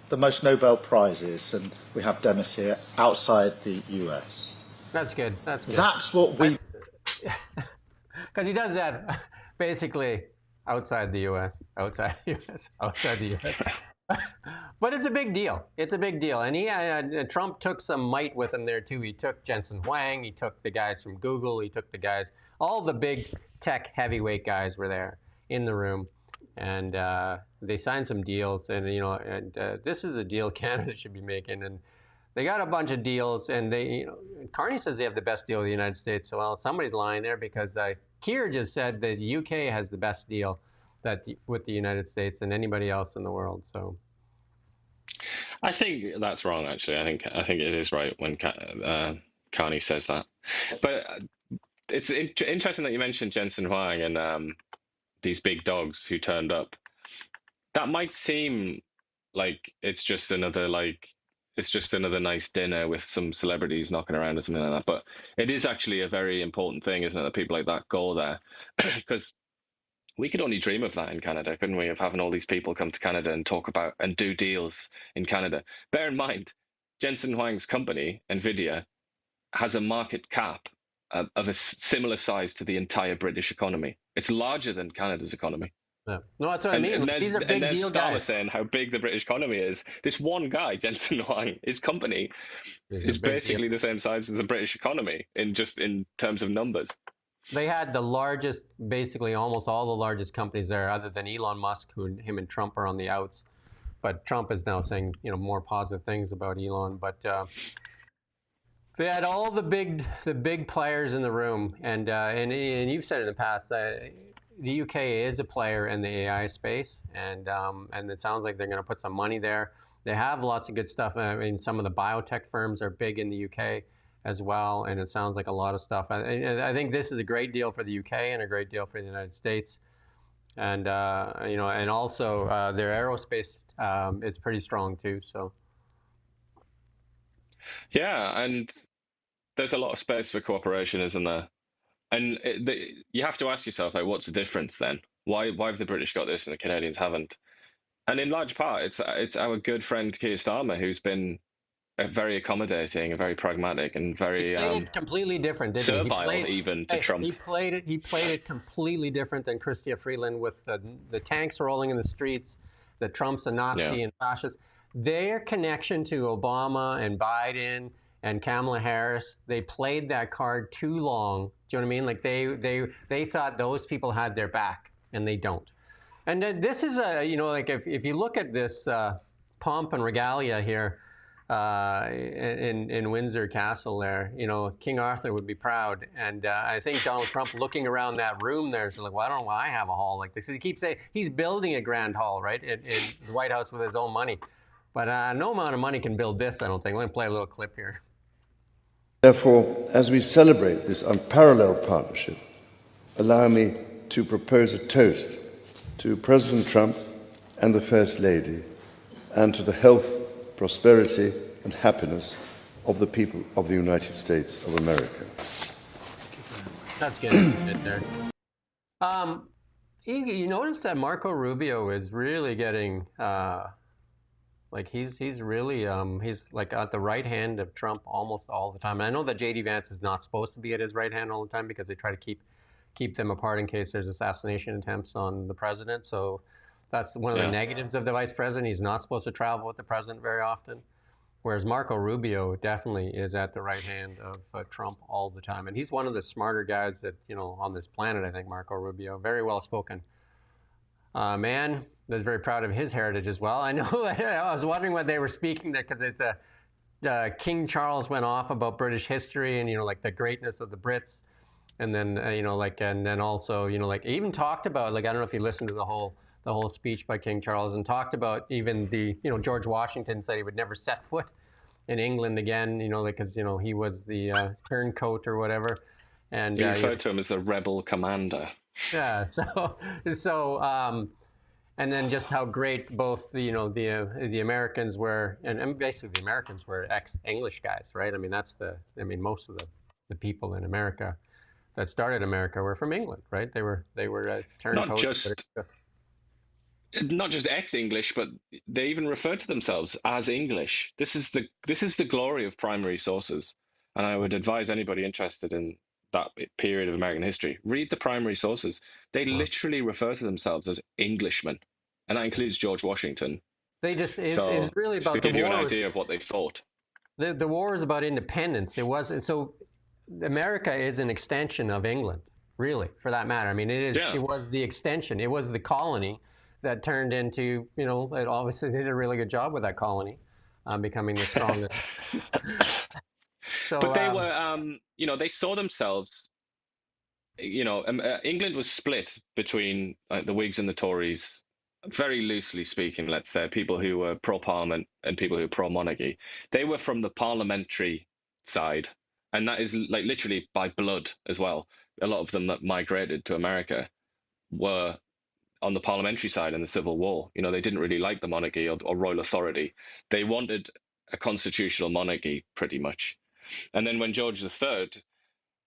the most Nobel Prizes, and we have Demis here, outside the US. That's good. That's good. That's what we... Because he does that basically outside the US, outside the US, outside the US. But it's a big deal. It's a big deal. And Trump took some might with him there too. He took Jensen Huang. He took the guys from Google. He took the guys, all the big tech heavyweight guys were there in the room. And they signed some deals. And, this is a deal Canada should be making. And they got a bunch of deals. And Carney says they have the best deal in the United States. So, well, somebody's lying there because Keir just said that the UK has the best deal with the United States than anybody else in the world. So, I think that's wrong. Actually, I think it is right when Carney says that. But it's interesting that you mentioned Jensen Huang and these big dogs who turned up. That might seem like it's just another nice dinner with some celebrities knocking around or something like that. But it is actually a very important thing, isn't it, that people like that go there? Because we could only dream of that in Canada, couldn't we? Of having all these people come to Canada and talk about and do deals in Canada. Bear in mind, Jensen Huang's company, NVIDIA, has a market cap of a similar size to the entire British economy. It's larger than Canada's economy. Yeah. No, that's what I mean. These are big deal guys. Saying how big the British economy is. This one guy, Jensen Huang, his company is basically the same size as the British economy in terms of numbers. They had the largest, basically almost all the largest companies there, other than Elon Musk, him and Trump are on the outs. But Trump is now saying more positive things about Elon. But they had all the big players in the room, and you've said in the past that the UK is a player in the AI space, and it sounds like they're going to put some money there. They have lots of good stuff. I mean, some of the biotech firms are big in the UK as well, and it sounds like a lot of stuff. I think this is a great deal for the UK and a great deal for the United States, and and also their aerospace is pretty strong too. So yeah, and there's a lot of space for cooperation, isn't there? And you have to ask yourself, like, what's the difference then? Why have the British got this and the Canadians haven't? And in large part, it's our good friend Keir Starmer who's been very accommodating and very pragmatic and very played it completely different, didn't he? servile even to Trump. He played it completely different than Chrystia Freeland with the tanks rolling in the streets, the Trump's a Nazi and fascist. Their connection to Obama and Biden and Kamala Harris, they played that card too long. Do you know what I mean? Like they thought those people had their back, and they don't. And this is like if you look at this pomp and regalia here in Windsor Castle there, King Arthur would be proud. And I think Donald Trump looking around that room there is like, well, I don't know why I have a hall like this. He keeps saying he's building a grand hall, right, in the White House with his own money. But no amount of money can build this, I don't think. Let me play a little clip here. Therefore, as we celebrate this unparalleled partnership, allow me to propose a toast to President Trump and the First Lady, and to the health, prosperity, and happiness of the people of the United States of America. That's good. There. You notice that Marco Rubio is really getting he's really he's like at the right hand of Trump almost all the time. And I know that J.D. Vance is not supposed to be at his right hand all the time because they try to keep them apart in case there's assassination attempts on the president. So that's one of the negatives of the vice president. He's not supposed to travel with the president very often. Whereas Marco Rubio definitely is at the right hand of Trump all the time. And he's one of the smarter guys that, on this planet, I think, Marco Rubio. Very well spoken. Man that's very proud of his heritage as well. I know I was wondering what they were speaking there because it's King Charles went off about British history and, like the greatness of the Brits. And then, and then also, even talked about, I don't know if you listened to the whole speech by King Charles, and talked about even George Washington said he would never set foot in England again, because, he was the turncoat or whatever. And he referred to him as the rebel commander. Yeah. And then just how great both the Americans were, and basically the Americans were ex-English guys, right? I mean, most of the people in America that started America were from England, right? They were turncoats. Not just ex-English, but they even referred to themselves as English. This is the glory of primary sources, and I would advise anybody interested in that period of American history, read the primary sources. They literally refer to themselves as Englishmen, and that includes George Washington. It's really about to give you an idea of what they thought. The war is about independence. It wasn't so. America is an extension of England, really, for that matter. I mean, it is. Yeah. It was the extension. It was the colony that turned into. It obviously did a really good job with that colony, becoming the strongest. But they were, they saw themselves. England was split between the Whigs and the Tories, very loosely speaking. Let's say people who were pro-Parliament and people who were pro-monarchy. They were from the parliamentary side. And that is literally by blood as well. A lot of them that migrated to America were on the parliamentary side in the Civil War. They didn't really like the monarchy or royal authority. They wanted a constitutional monarchy pretty much. And then when George III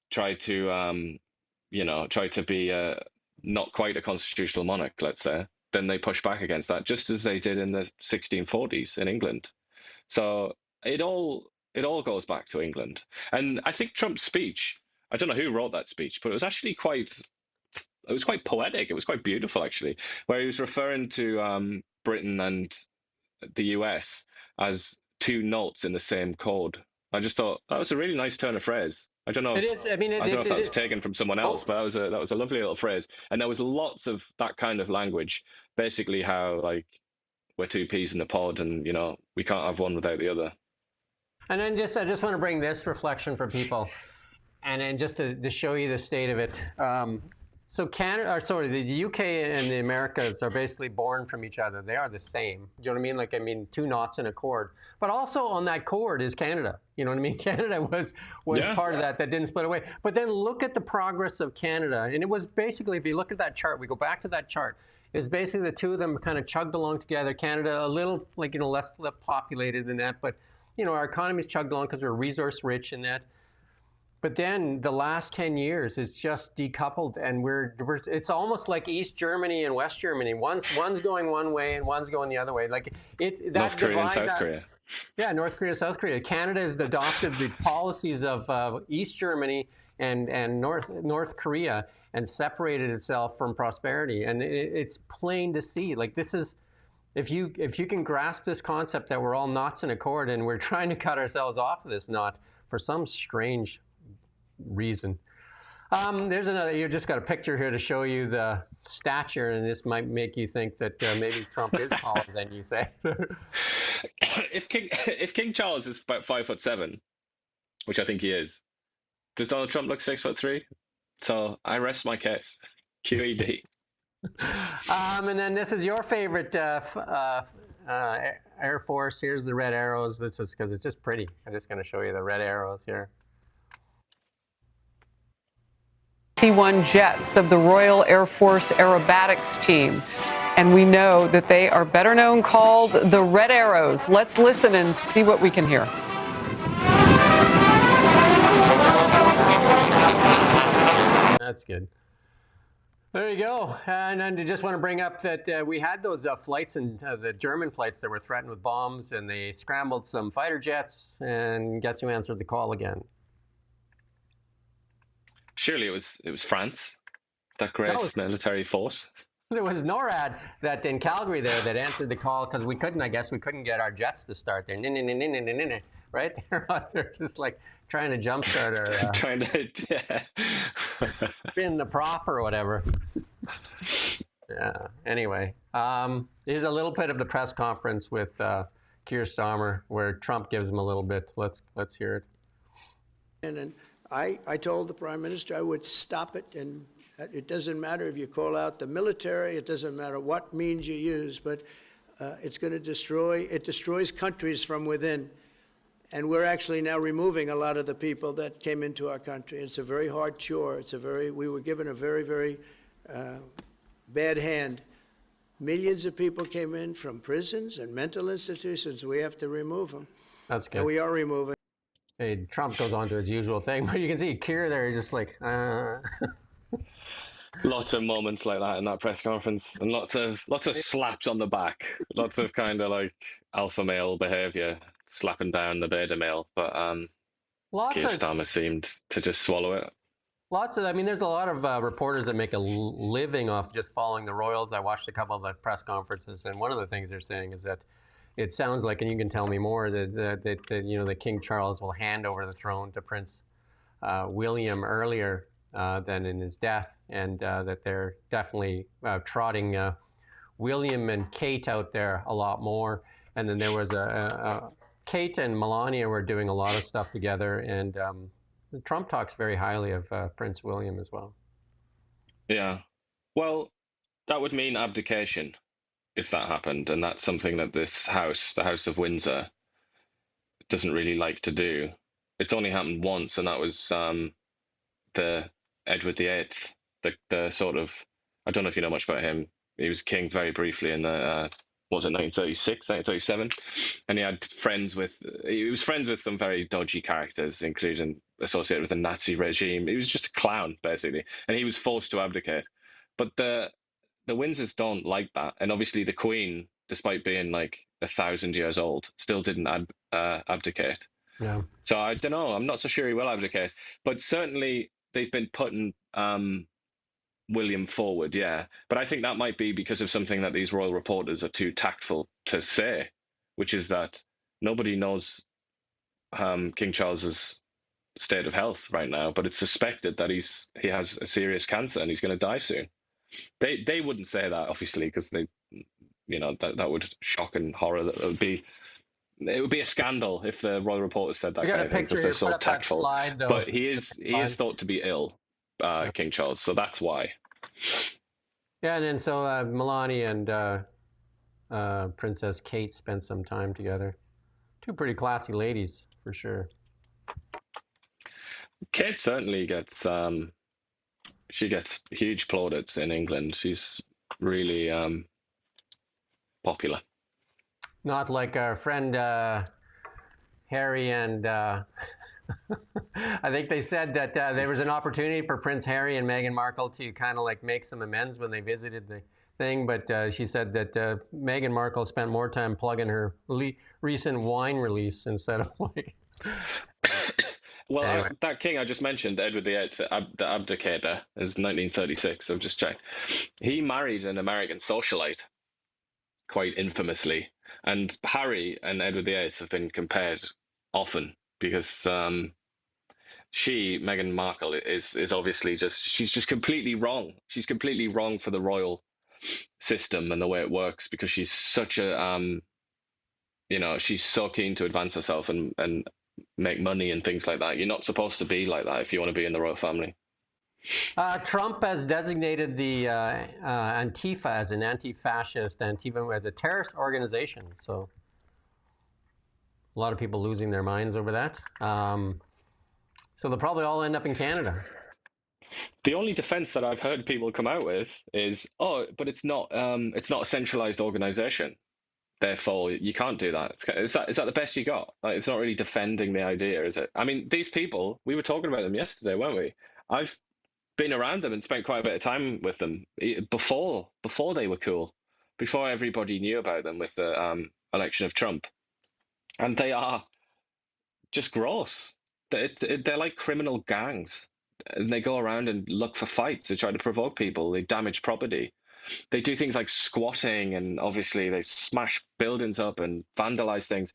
tried to be not quite a constitutional monarch, let's say, then they pushed back against that, just as they did in the 1640s in England. So it all goes back to England. And I think Trump's speech, I don't know who wrote that speech, but it was actually quite poetic. It was quite beautiful, actually, where he was referring to Britain and the US as two notes in the same chord. I just thought that was a really nice turn of phrase. I don't know if that was taken from someone else, but that was a lovely little phrase. And there was lots of that kind of language, basically how we're two peas in a pod and, we can't have one without the other. And then I just want to bring this reflection for people, and then just to show you the state of it. So the UK and the Americas are basically born from each other. They are the same. Do you know what I mean? Two knots in a cord. But also on that cord is Canada. You know what I mean? Canada was part of that didn't split away. But then look at the progress of Canada. And it was basically, if you look at that chart, we go back to that chart, it's basically the two of them kind of chugged along together. Canada a little less populated than that, but our economy's chugged along because we're resource rich in that. But then the last 10 years is just decoupled, and it's almost like East Germany and West Germany. One's going one way and one's going the other way. North Korea and South Korea. Yeah, North Korea, South Korea. Canada has adopted the policies of East Germany and North Korea and separated itself from prosperity. And it's plain to see. Like, this is, if you can grasp this concept that we're all knots in a cord and we're trying to cut ourselves off of this knot for some strange reason. There's another, you just got a picture here to show you the stature, and this might make you think that maybe Trump is taller than you say. If King Charles is about 5'7", which I think he is, does Donald Trump look 6'3"? So I rest my case. QED. And then this is your favorite Air Force. Here's the red arrows. This is because it's just pretty. I'm just going to show you the red arrows here. T-1 jets of the Royal Air Force Aerobatics team. And we know that they are better known called the Red Arrows. Let's listen and see what we can hear. That's good. There you go. And I just want to bring up that we had those flights, and the German flights that were threatened with bombs, and they scrambled some fighter jets, and guess who answered the call again? Surely it was France, that great military force. There was NORAD that in Calgary there that answered the call because we couldn't get our jets to start there. Right? They're out there just like trying to jumpstart our trying to spin the prop or whatever. Yeah. Anyway, here's a little bit of the press conference with Keir Starmer where Trump gives him a little bit. Let's hear it. And I told the Prime Minister I would stop it, and it doesn't matter if you call out the military, it doesn't matter what means you use, but it's going to destroys countries from within. And we're actually now removing a lot of the people that came into our country. It's a very hard chore. We were given a very, very bad hand. Millions of people came in from prisons and mental institutions. We have to remove them. That's good. And we are removing. Hey, Trump goes on to his usual thing, but you can see Keir there, just like, Lots of moments like that in that press conference, and lots of slaps on the back, lots of kind of like alpha male behavior, slapping down the beta male. But Keir Starmer seemed to just swallow it. I mean, there's a lot of reporters that make a living off just following the royals. I watched a couple of the press conferences, and one of the things they're saying is that it sounds like, and you can tell me more, that King Charles will hand over the throne to Prince William earlier than in his death, and that they're definitely trotting William and Kate out there a lot more. And then there was Kate and Melania were doing a lot of stuff together, and Trump talks very highly of Prince William as well. Yeah, well, that would mean abdication if that happened, and that's something that this house, the House of Windsor, doesn't really like to do. It's only happened once, and that was the Edward VIII, the sort of, I don't know if you know much about him. He was king very briefly in the, was it 1936, 1937? And he was friends with some very dodgy characters, including associated with the Nazi regime. He was just a clown, basically, and he was forced to abdicate. But the Windsors don't like that, and obviously the Queen, despite being like 1,000 years old, still didn't abdicate. Yeah. So I don't know. I'm not so sure he will abdicate, but certainly they've been putting William forward, yeah. But I think that might be because of something that these royal reporters are too tactful to say, which is that nobody knows King Charles's state of health right now, but it's suspected that he has a serious cancer and he's going to die soon. They wouldn't say that, obviously, because they, that would shock and horror. It would be a scandal if the royal reporters said that kind of thing, because they're so tactful. Slide, but he is thought to be ill, King Charles, so that's why. Yeah, and then so Melania and Princess Kate spent some time together. Two pretty classy ladies, for sure. Kate certainly gets she gets huge plaudits in England. She's really popular. Not like our friend Harry and I think they said that there was an opportunity for Prince Harry and Meghan Markle to kind of like make some amends when they visited the thing, but she said that Meghan Markle spent more time plugging her recent wine release instead of like. Well, Anyway. that king I just mentioned, Edward VIII, the abdicator, is 1936. I've just checked. He married an American socialite, quite infamously, and Harry and Edward VIII have been compared often because Meghan Markle, is obviously she's just completely wrong. She's completely wrong for the royal system and the way it works because she's such a she's so keen to advance herself and make money and things like that. You're not supposed to be like that if you want to be in the royal family. Trump has designated the Antifa as an anti-fascist, Antifa as a terrorist organization. So a lot of people losing their minds over that. So they'll probably all end up in Canada. The only defense that I've heard people come out with is, oh, but it's not a centralized organization. Therefore, you can't do that. Is that the best you got? Like, it's not really defending the idea, is it? I mean, these people, we were talking about them yesterday, weren't we? I've been around them and spent quite a bit of time with them before they were cool, before everybody knew about them with the election of Trump. And they are just gross. They're like criminal gangs. And they go around and look for fights. They try to provoke people. They damage property. They do things like squatting, and obviously they smash buildings up and vandalize things.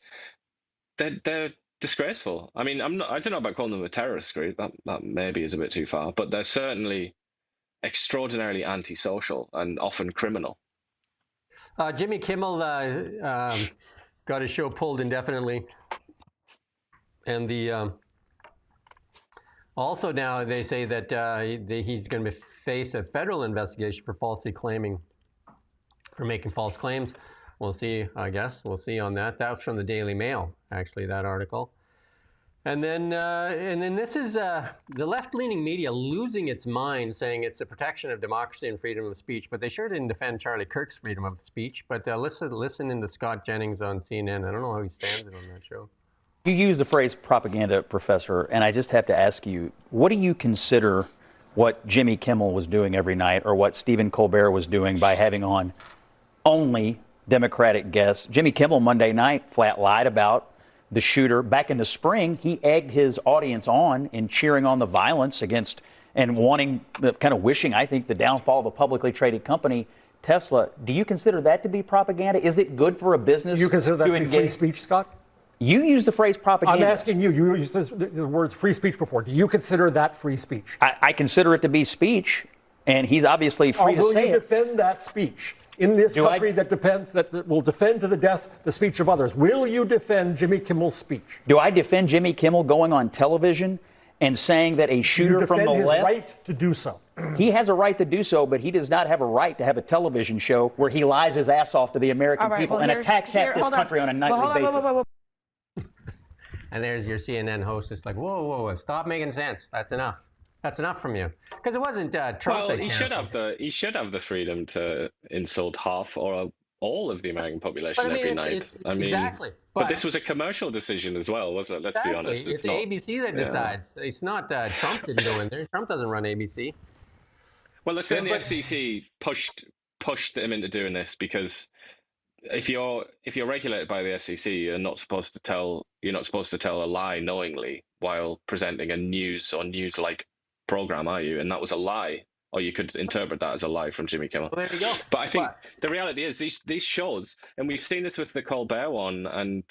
They're disgraceful. I mean, I don't know about calling them a terrorist group. That maybe is a bit too far, but they're certainly extraordinarily antisocial and often criminal. Jimmy Kimmel got his show pulled indefinitely, and also now they say that he's going to face a federal investigation for making false claims. We'll see, I guess. We'll see on that. That was from the Daily Mail, actually, that article. And then this is the left-leaning media losing its mind, saying it's the protection of democracy and freedom of speech. But they sure didn't defend Charlie Kirk's freedom of speech. But listen into Scott Jennings on CNN. I don't know how he stands it on that show. You use the phrase propaganda, Professor, and I just have to ask you, what do you consider what Jimmy Kimmel was doing every night, or what Stephen Colbert was doing by having on only Democratic guests? Jimmy Kimmel Monday night flat lied about the shooter. Back in the spring, he egged his audience on in cheering on the violence against and wanting, kind of wishing, I think, the downfall of a publicly traded company, Tesla. Do you consider that to be propaganda? Is it good for a business? Do you consider that to be free speech, Scott? You use the phrase propaganda. I'm asking you. You used the words free speech before. Do you consider that free speech? I consider it to be speech, and he's obviously free to say it. Will you defend that speech in this country that will defend to the death the speech of others? Will you defend Jimmy Kimmel's speech? Do I defend Jimmy Kimmel going on television and saying that a shooter from the left? Do you defend his right to do so? He has a right to do so, but he does not have a right to have a television show where he lies his ass off to the American people and attacks half this country on a nightly basis. And there's your CNN host. It's like, whoa, stop making sense. That's enough. That's enough from you. Because it wasn't Trump well, that he should have the freedom to insult half or all of the American population every night. Exactly. But this was a commercial decision as well, wasn't it? Let's be honest. It's not, ABC that decides. It's not Trump didn't go in there. Trump doesn't run ABC. Well, let's say the FCC pushed them into doing this, because if you're regulated by the FCC, you're not supposed to tell a lie knowingly while presenting a news or news-like program, are you? And that was a lie, or you could interpret that as a lie from Jimmy Kimmel. Well, there you go. But I think the reality is these shows, and we've seen this with the Colbert one and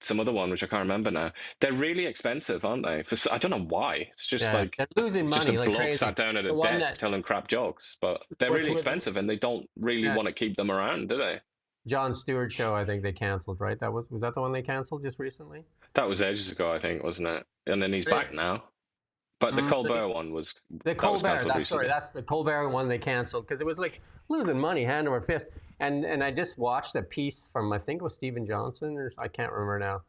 some other one, which I can't remember now. They're really expensive, aren't they? I don't know why. It's just like they're losing money. Just a like bloke crazy. sat down at a desk telling crap jokes, but they're really expensive, and they don't really want to keep them around, do they? Jon Stewart show, I think they canceled, right? Was that the one they canceled just recently? That was ages ago, I think, wasn't it? And then he's back now. But the Colbert one was the Colbert. That's the Colbert one they canceled because it was like losing money hand over fist. And I just watched a piece from, I think it was Stephen Johnson, or I can't remember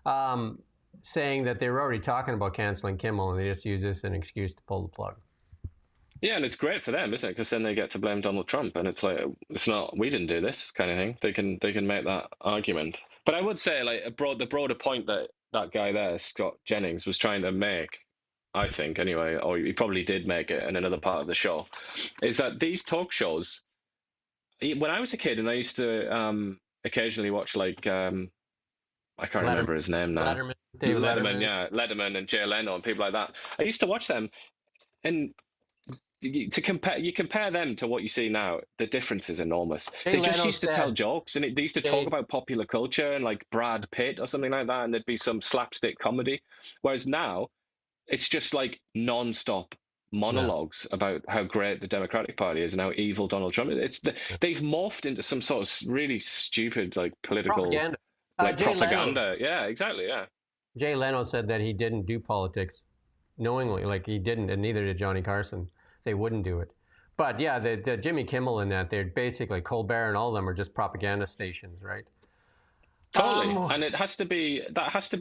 now, saying that they were already talking about canceling Kimmel, and they just use this as an excuse to pull the plug. Yeah, and it's great for them, isn't it? Because then they get to blame Donald Trump, and it's like, it's not, we didn't do this kind of thing. They can make that argument. But I would say, like, the broader point that guy there, Scott Jennings, was trying to make, I think anyway, or he probably did make it in another part of the show, is that these talk shows when I was a kid, and I used to occasionally watch like I can't remember his name now. David Letterman, yeah, Letterman and Jay Leno and people like that. I used to watch them, and you compare them to what you see now. The difference is enormous. They just used to tell jokes, and they used to talk about popular culture and like Brad Pitt or something like that, and there'd be some slapstick comedy. Whereas now, it's just like non-stop monologues about how great the Democratic Party is and how evil Donald Trump is. They've morphed into some sort of really stupid like political propaganda. Like Jay propaganda. Leno. Yeah, exactly. Yeah. Jay Leno said that he didn't do politics knowingly, like he didn't, and neither did Johnny Carson. They wouldn't do it. But yeah, the Jimmy Kimmel and that, they're basically Colbert and all of them are just propaganda stations, right? Totally. And that has to be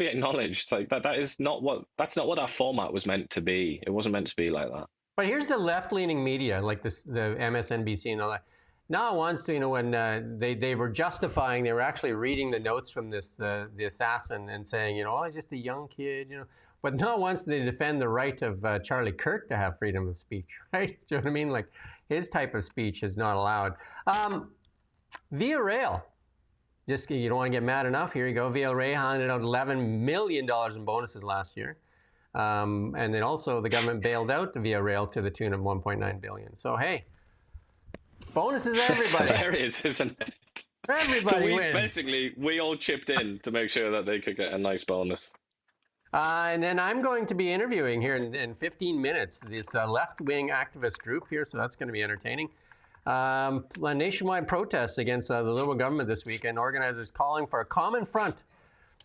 acknowledged. Like that's not what that format was meant to be. It wasn't meant to be like that. But here's the left-leaning media, like the MSNBC and all that. Not once, when they were justifying, they were actually reading the notes from the assassin and saying, oh, he's just a young kid, But not once did they defend the right of Charlie Kirk to have freedom of speech, right? Do you know what I mean? Like, his type of speech is not allowed. Via Rail. Just, you don't want to get mad enough. Here you go. Via Rail handed out $11 million in bonuses last year. And then also the government bailed out the Via Rail to the tune of $1.9 billion. So, hey. Bonuses, everybody. It's hilarious, isn't it? Everybody wins. Basically, we all chipped in to make sure that they could get a nice bonus. And then I'm going to be interviewing here in 15 minutes this left-wing activist group here, so that's going to be entertaining. Nationwide protests against the Liberal government this weekend. Organizers calling for a common front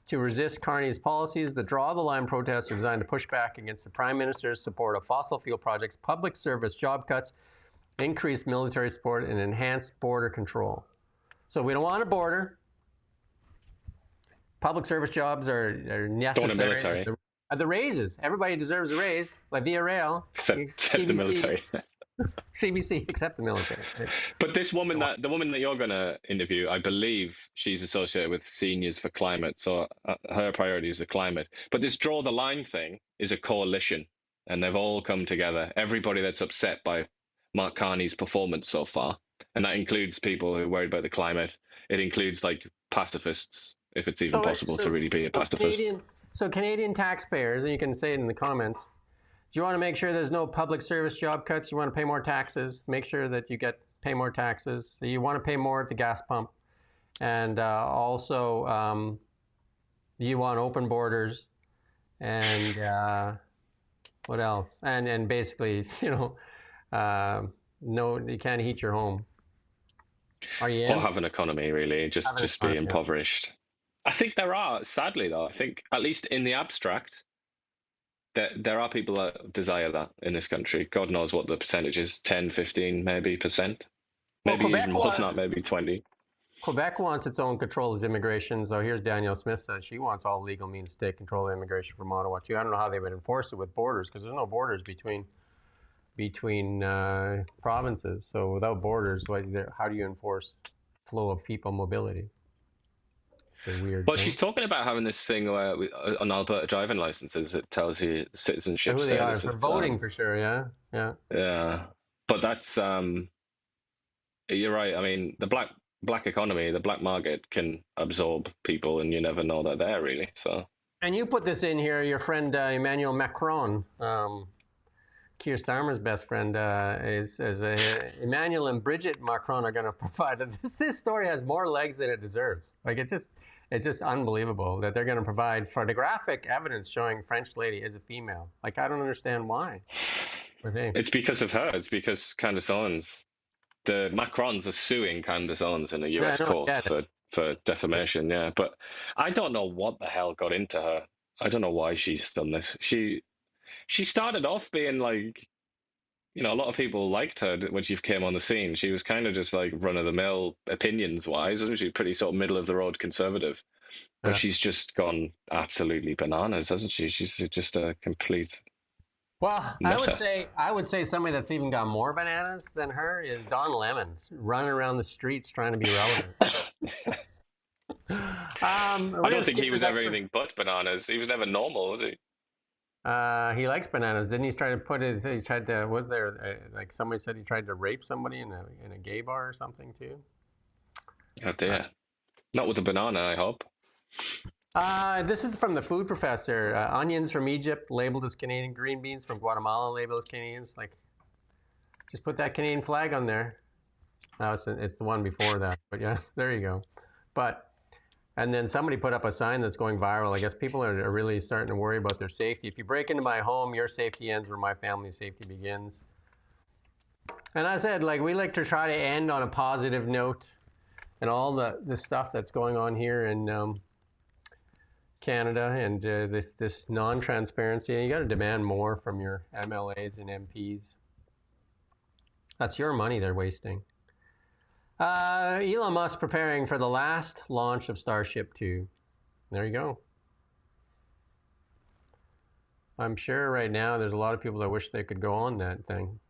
to resist Carney's policies. The Draw the Line protests are designed to push back against the Prime Minister's support of fossil fuel projects, public service job cuts, increased military support, and enhanced border control. So we don't want a border. Public service jobs are necessary. Don't want a military. The raises. Everybody deserves a raise, like Via Rail. Except the military. CBC, except the military. But the woman that you're going to interview, I believe she's associated with Seniors for Climate, so her priority is the climate. But this Draw the Line thing is a coalition, and they've all come together. Everybody that's upset by Mark Carney's performance so far, and that includes people who are worried about the climate. It includes like pacifists, if it's even possible to really be a pacifist. Canadian taxpayers, and you can say it in the comments, do you want to make sure there's no public service job cuts? You want to pay more taxes? Make sure that you pay more taxes. So you want to pay more at the gas pump, and also you want open borders, and what else? And basically, no, you can't heat your home. Are you in? Or have an economy, really, just be impoverished. I think there are, sadly though, I think at least in the abstract, there are people that desire that in this country. God knows what the percentage is, 10, 15, maybe percent. Maybe even more than that, maybe 20. Quebec wants its own control of immigration. So here's Danielle Smith says she wants all legal means to take control of immigration from Ottawa too. I don't know how they would enforce it with borders, because there's no borders between provinces. So without borders, how do you enforce flow of people mobility? It's a weird Well, thing. she's talking about having this thing where on Alberta driving licenses, it tells you citizenship Who they are status. for voting for sure, yeah. Yeah, but that's you're right. I mean, the black economy, the black market can absorb people, and you never know they're there really. So. And you put this in here, your friend Emmanuel Macron. Keir Starmer's best friend is Emmanuel and Bridget Macron are going to provide. This story has more legs than it deserves. Like it's just unbelievable that they're going to provide photographic evidence showing French lady is a female. Like I don't understand why. It's because of her. It's because Candace Owens, the Macrons are suing Candace Owens in a U.S. court for defamation. Yeah, but I don't know what the hell got into her. I don't know why she's done this. She started off being like, a lot of people liked her when she came on the scene. She was kind of just like run-of-the-mill opinions-wise, wasn't she? Pretty sort of middle-of-the-road conservative. But she's just gone absolutely bananas, hasn't she? She's just a complete Well, nutter. I would say somebody that's even got more bananas than her is Don Lemon, running around the streets trying to be relevant. I don't think he was ever anything but bananas. He was never normal, was he? He likes bananas. Didn't he try to put it? He tried to. Was there like somebody said he tried to rape somebody in a gay bar or something too? Oh dear. Not with a banana, I hope. This is from the food professor. Onions from Egypt labeled as Canadian. Green beans from Guatemala labeled as Canadians. Like, just put that Canadian flag on there. No, it's the one before that. But yeah, there you go. But. And then somebody put up a sign that's going viral. I guess people are really starting to worry about their safety. If you break into my home, your safety ends where my family's safety begins. And I said, like, we like to try to end on a positive note, and all the stuff that's going on here in Canada and this non-transparency. You got to demand more from your MLAs and MPs. That's your money they're wasting. Elon Musk preparing for the last launch of Starship 2. There you go. I'm sure right now there's a lot of people that wish they could go on that thing.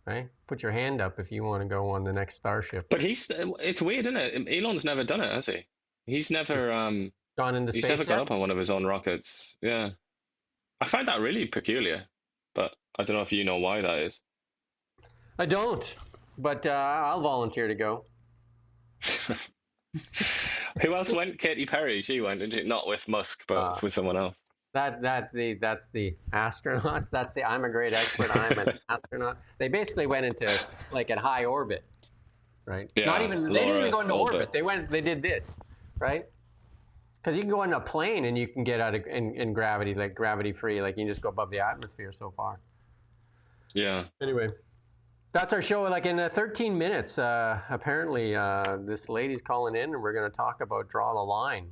Right? Put your hand up if you want to go on the next Starship. But it's weird, isn't it? Elon's never done it, has he? He's never gone into space. He's never got up on one of his own rockets. Yeah. I find that really peculiar, but I don't know if you know why that is. I don't. But I'll volunteer to go. Who else went? Katy Perry. She went, didn't she? Not with Musk, but with someone else. That's the astronauts. That's the I'm a great expert. I'm an astronaut. They basically went into like at high orbit, right? Yeah, they didn't even go into orbit. They did this, right? Because you can go in a plane and you can get out of in gravity, like gravity free, like you can just go above the atmosphere so far. Yeah. Anyway. That's our show. Like in 13 minutes, apparently this lady's calling in, and we're going to talk about draw the line,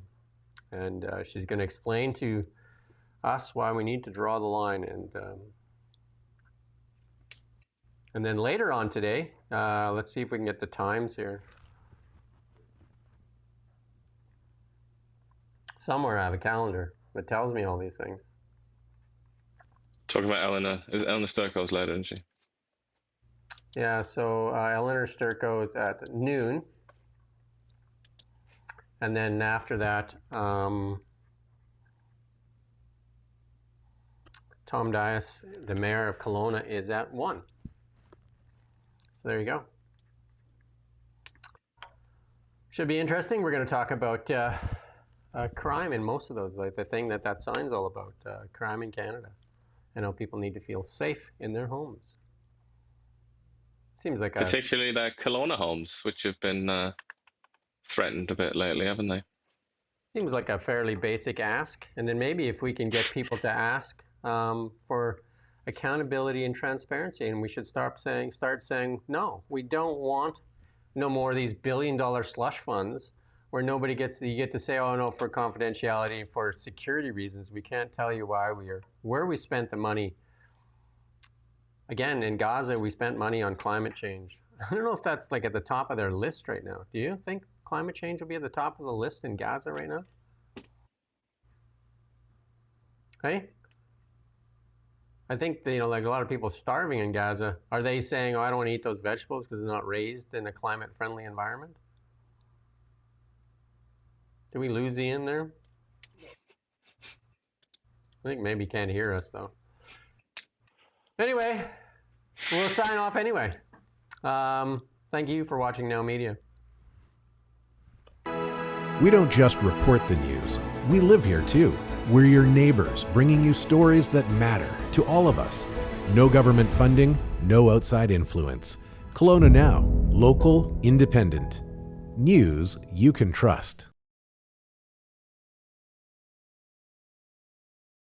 and she's going to explain to us why we need to draw the line, and then later on today, let's see if we can get the times here. Somewhere I have a calendar that tells me all these things. Talking about Eleanor Sturkow's later, isn't she? Yeah, so Eleanor Sturko is at noon. And then after that, Tom Dias, the mayor of Kelowna, is at 1. So there you go. Should be interesting. We're going to talk about crime in most of those, like the thing that sign's all about, crime in Canada. And how people need to feel safe in their homes. Seems like particularly the Kelowna homes, which have been threatened a bit lately, haven't they? Seems like a fairly basic ask. And then maybe if we can get people to ask for accountability and transparency, and we should start saying, no, we don't want no more of these billion-dollar slush funds where nobody gets, you get to say, oh no, for confidentiality, for security reasons, we can't tell you where we spent the money. Again, in Gaza, we spent money on climate change. I don't know if that's like at the top of their list right now. Do you think climate change will be at the top of the list in Gaza right now? Hey? I think, like a lot of people starving in Gaza. Are they saying, oh, I don't want to eat those vegetables because they're not raised in a climate-friendly environment? Did we lose Ian there? I think maybe he can't hear us, though. Anyway, we'll sign off anyway. Thank you for watching Now Media. We don't just report the news. We live here too. We're your neighbors, bringing you stories that matter to all of us. No government funding, no outside influence. Kelowna Now, local, independent. News you can trust.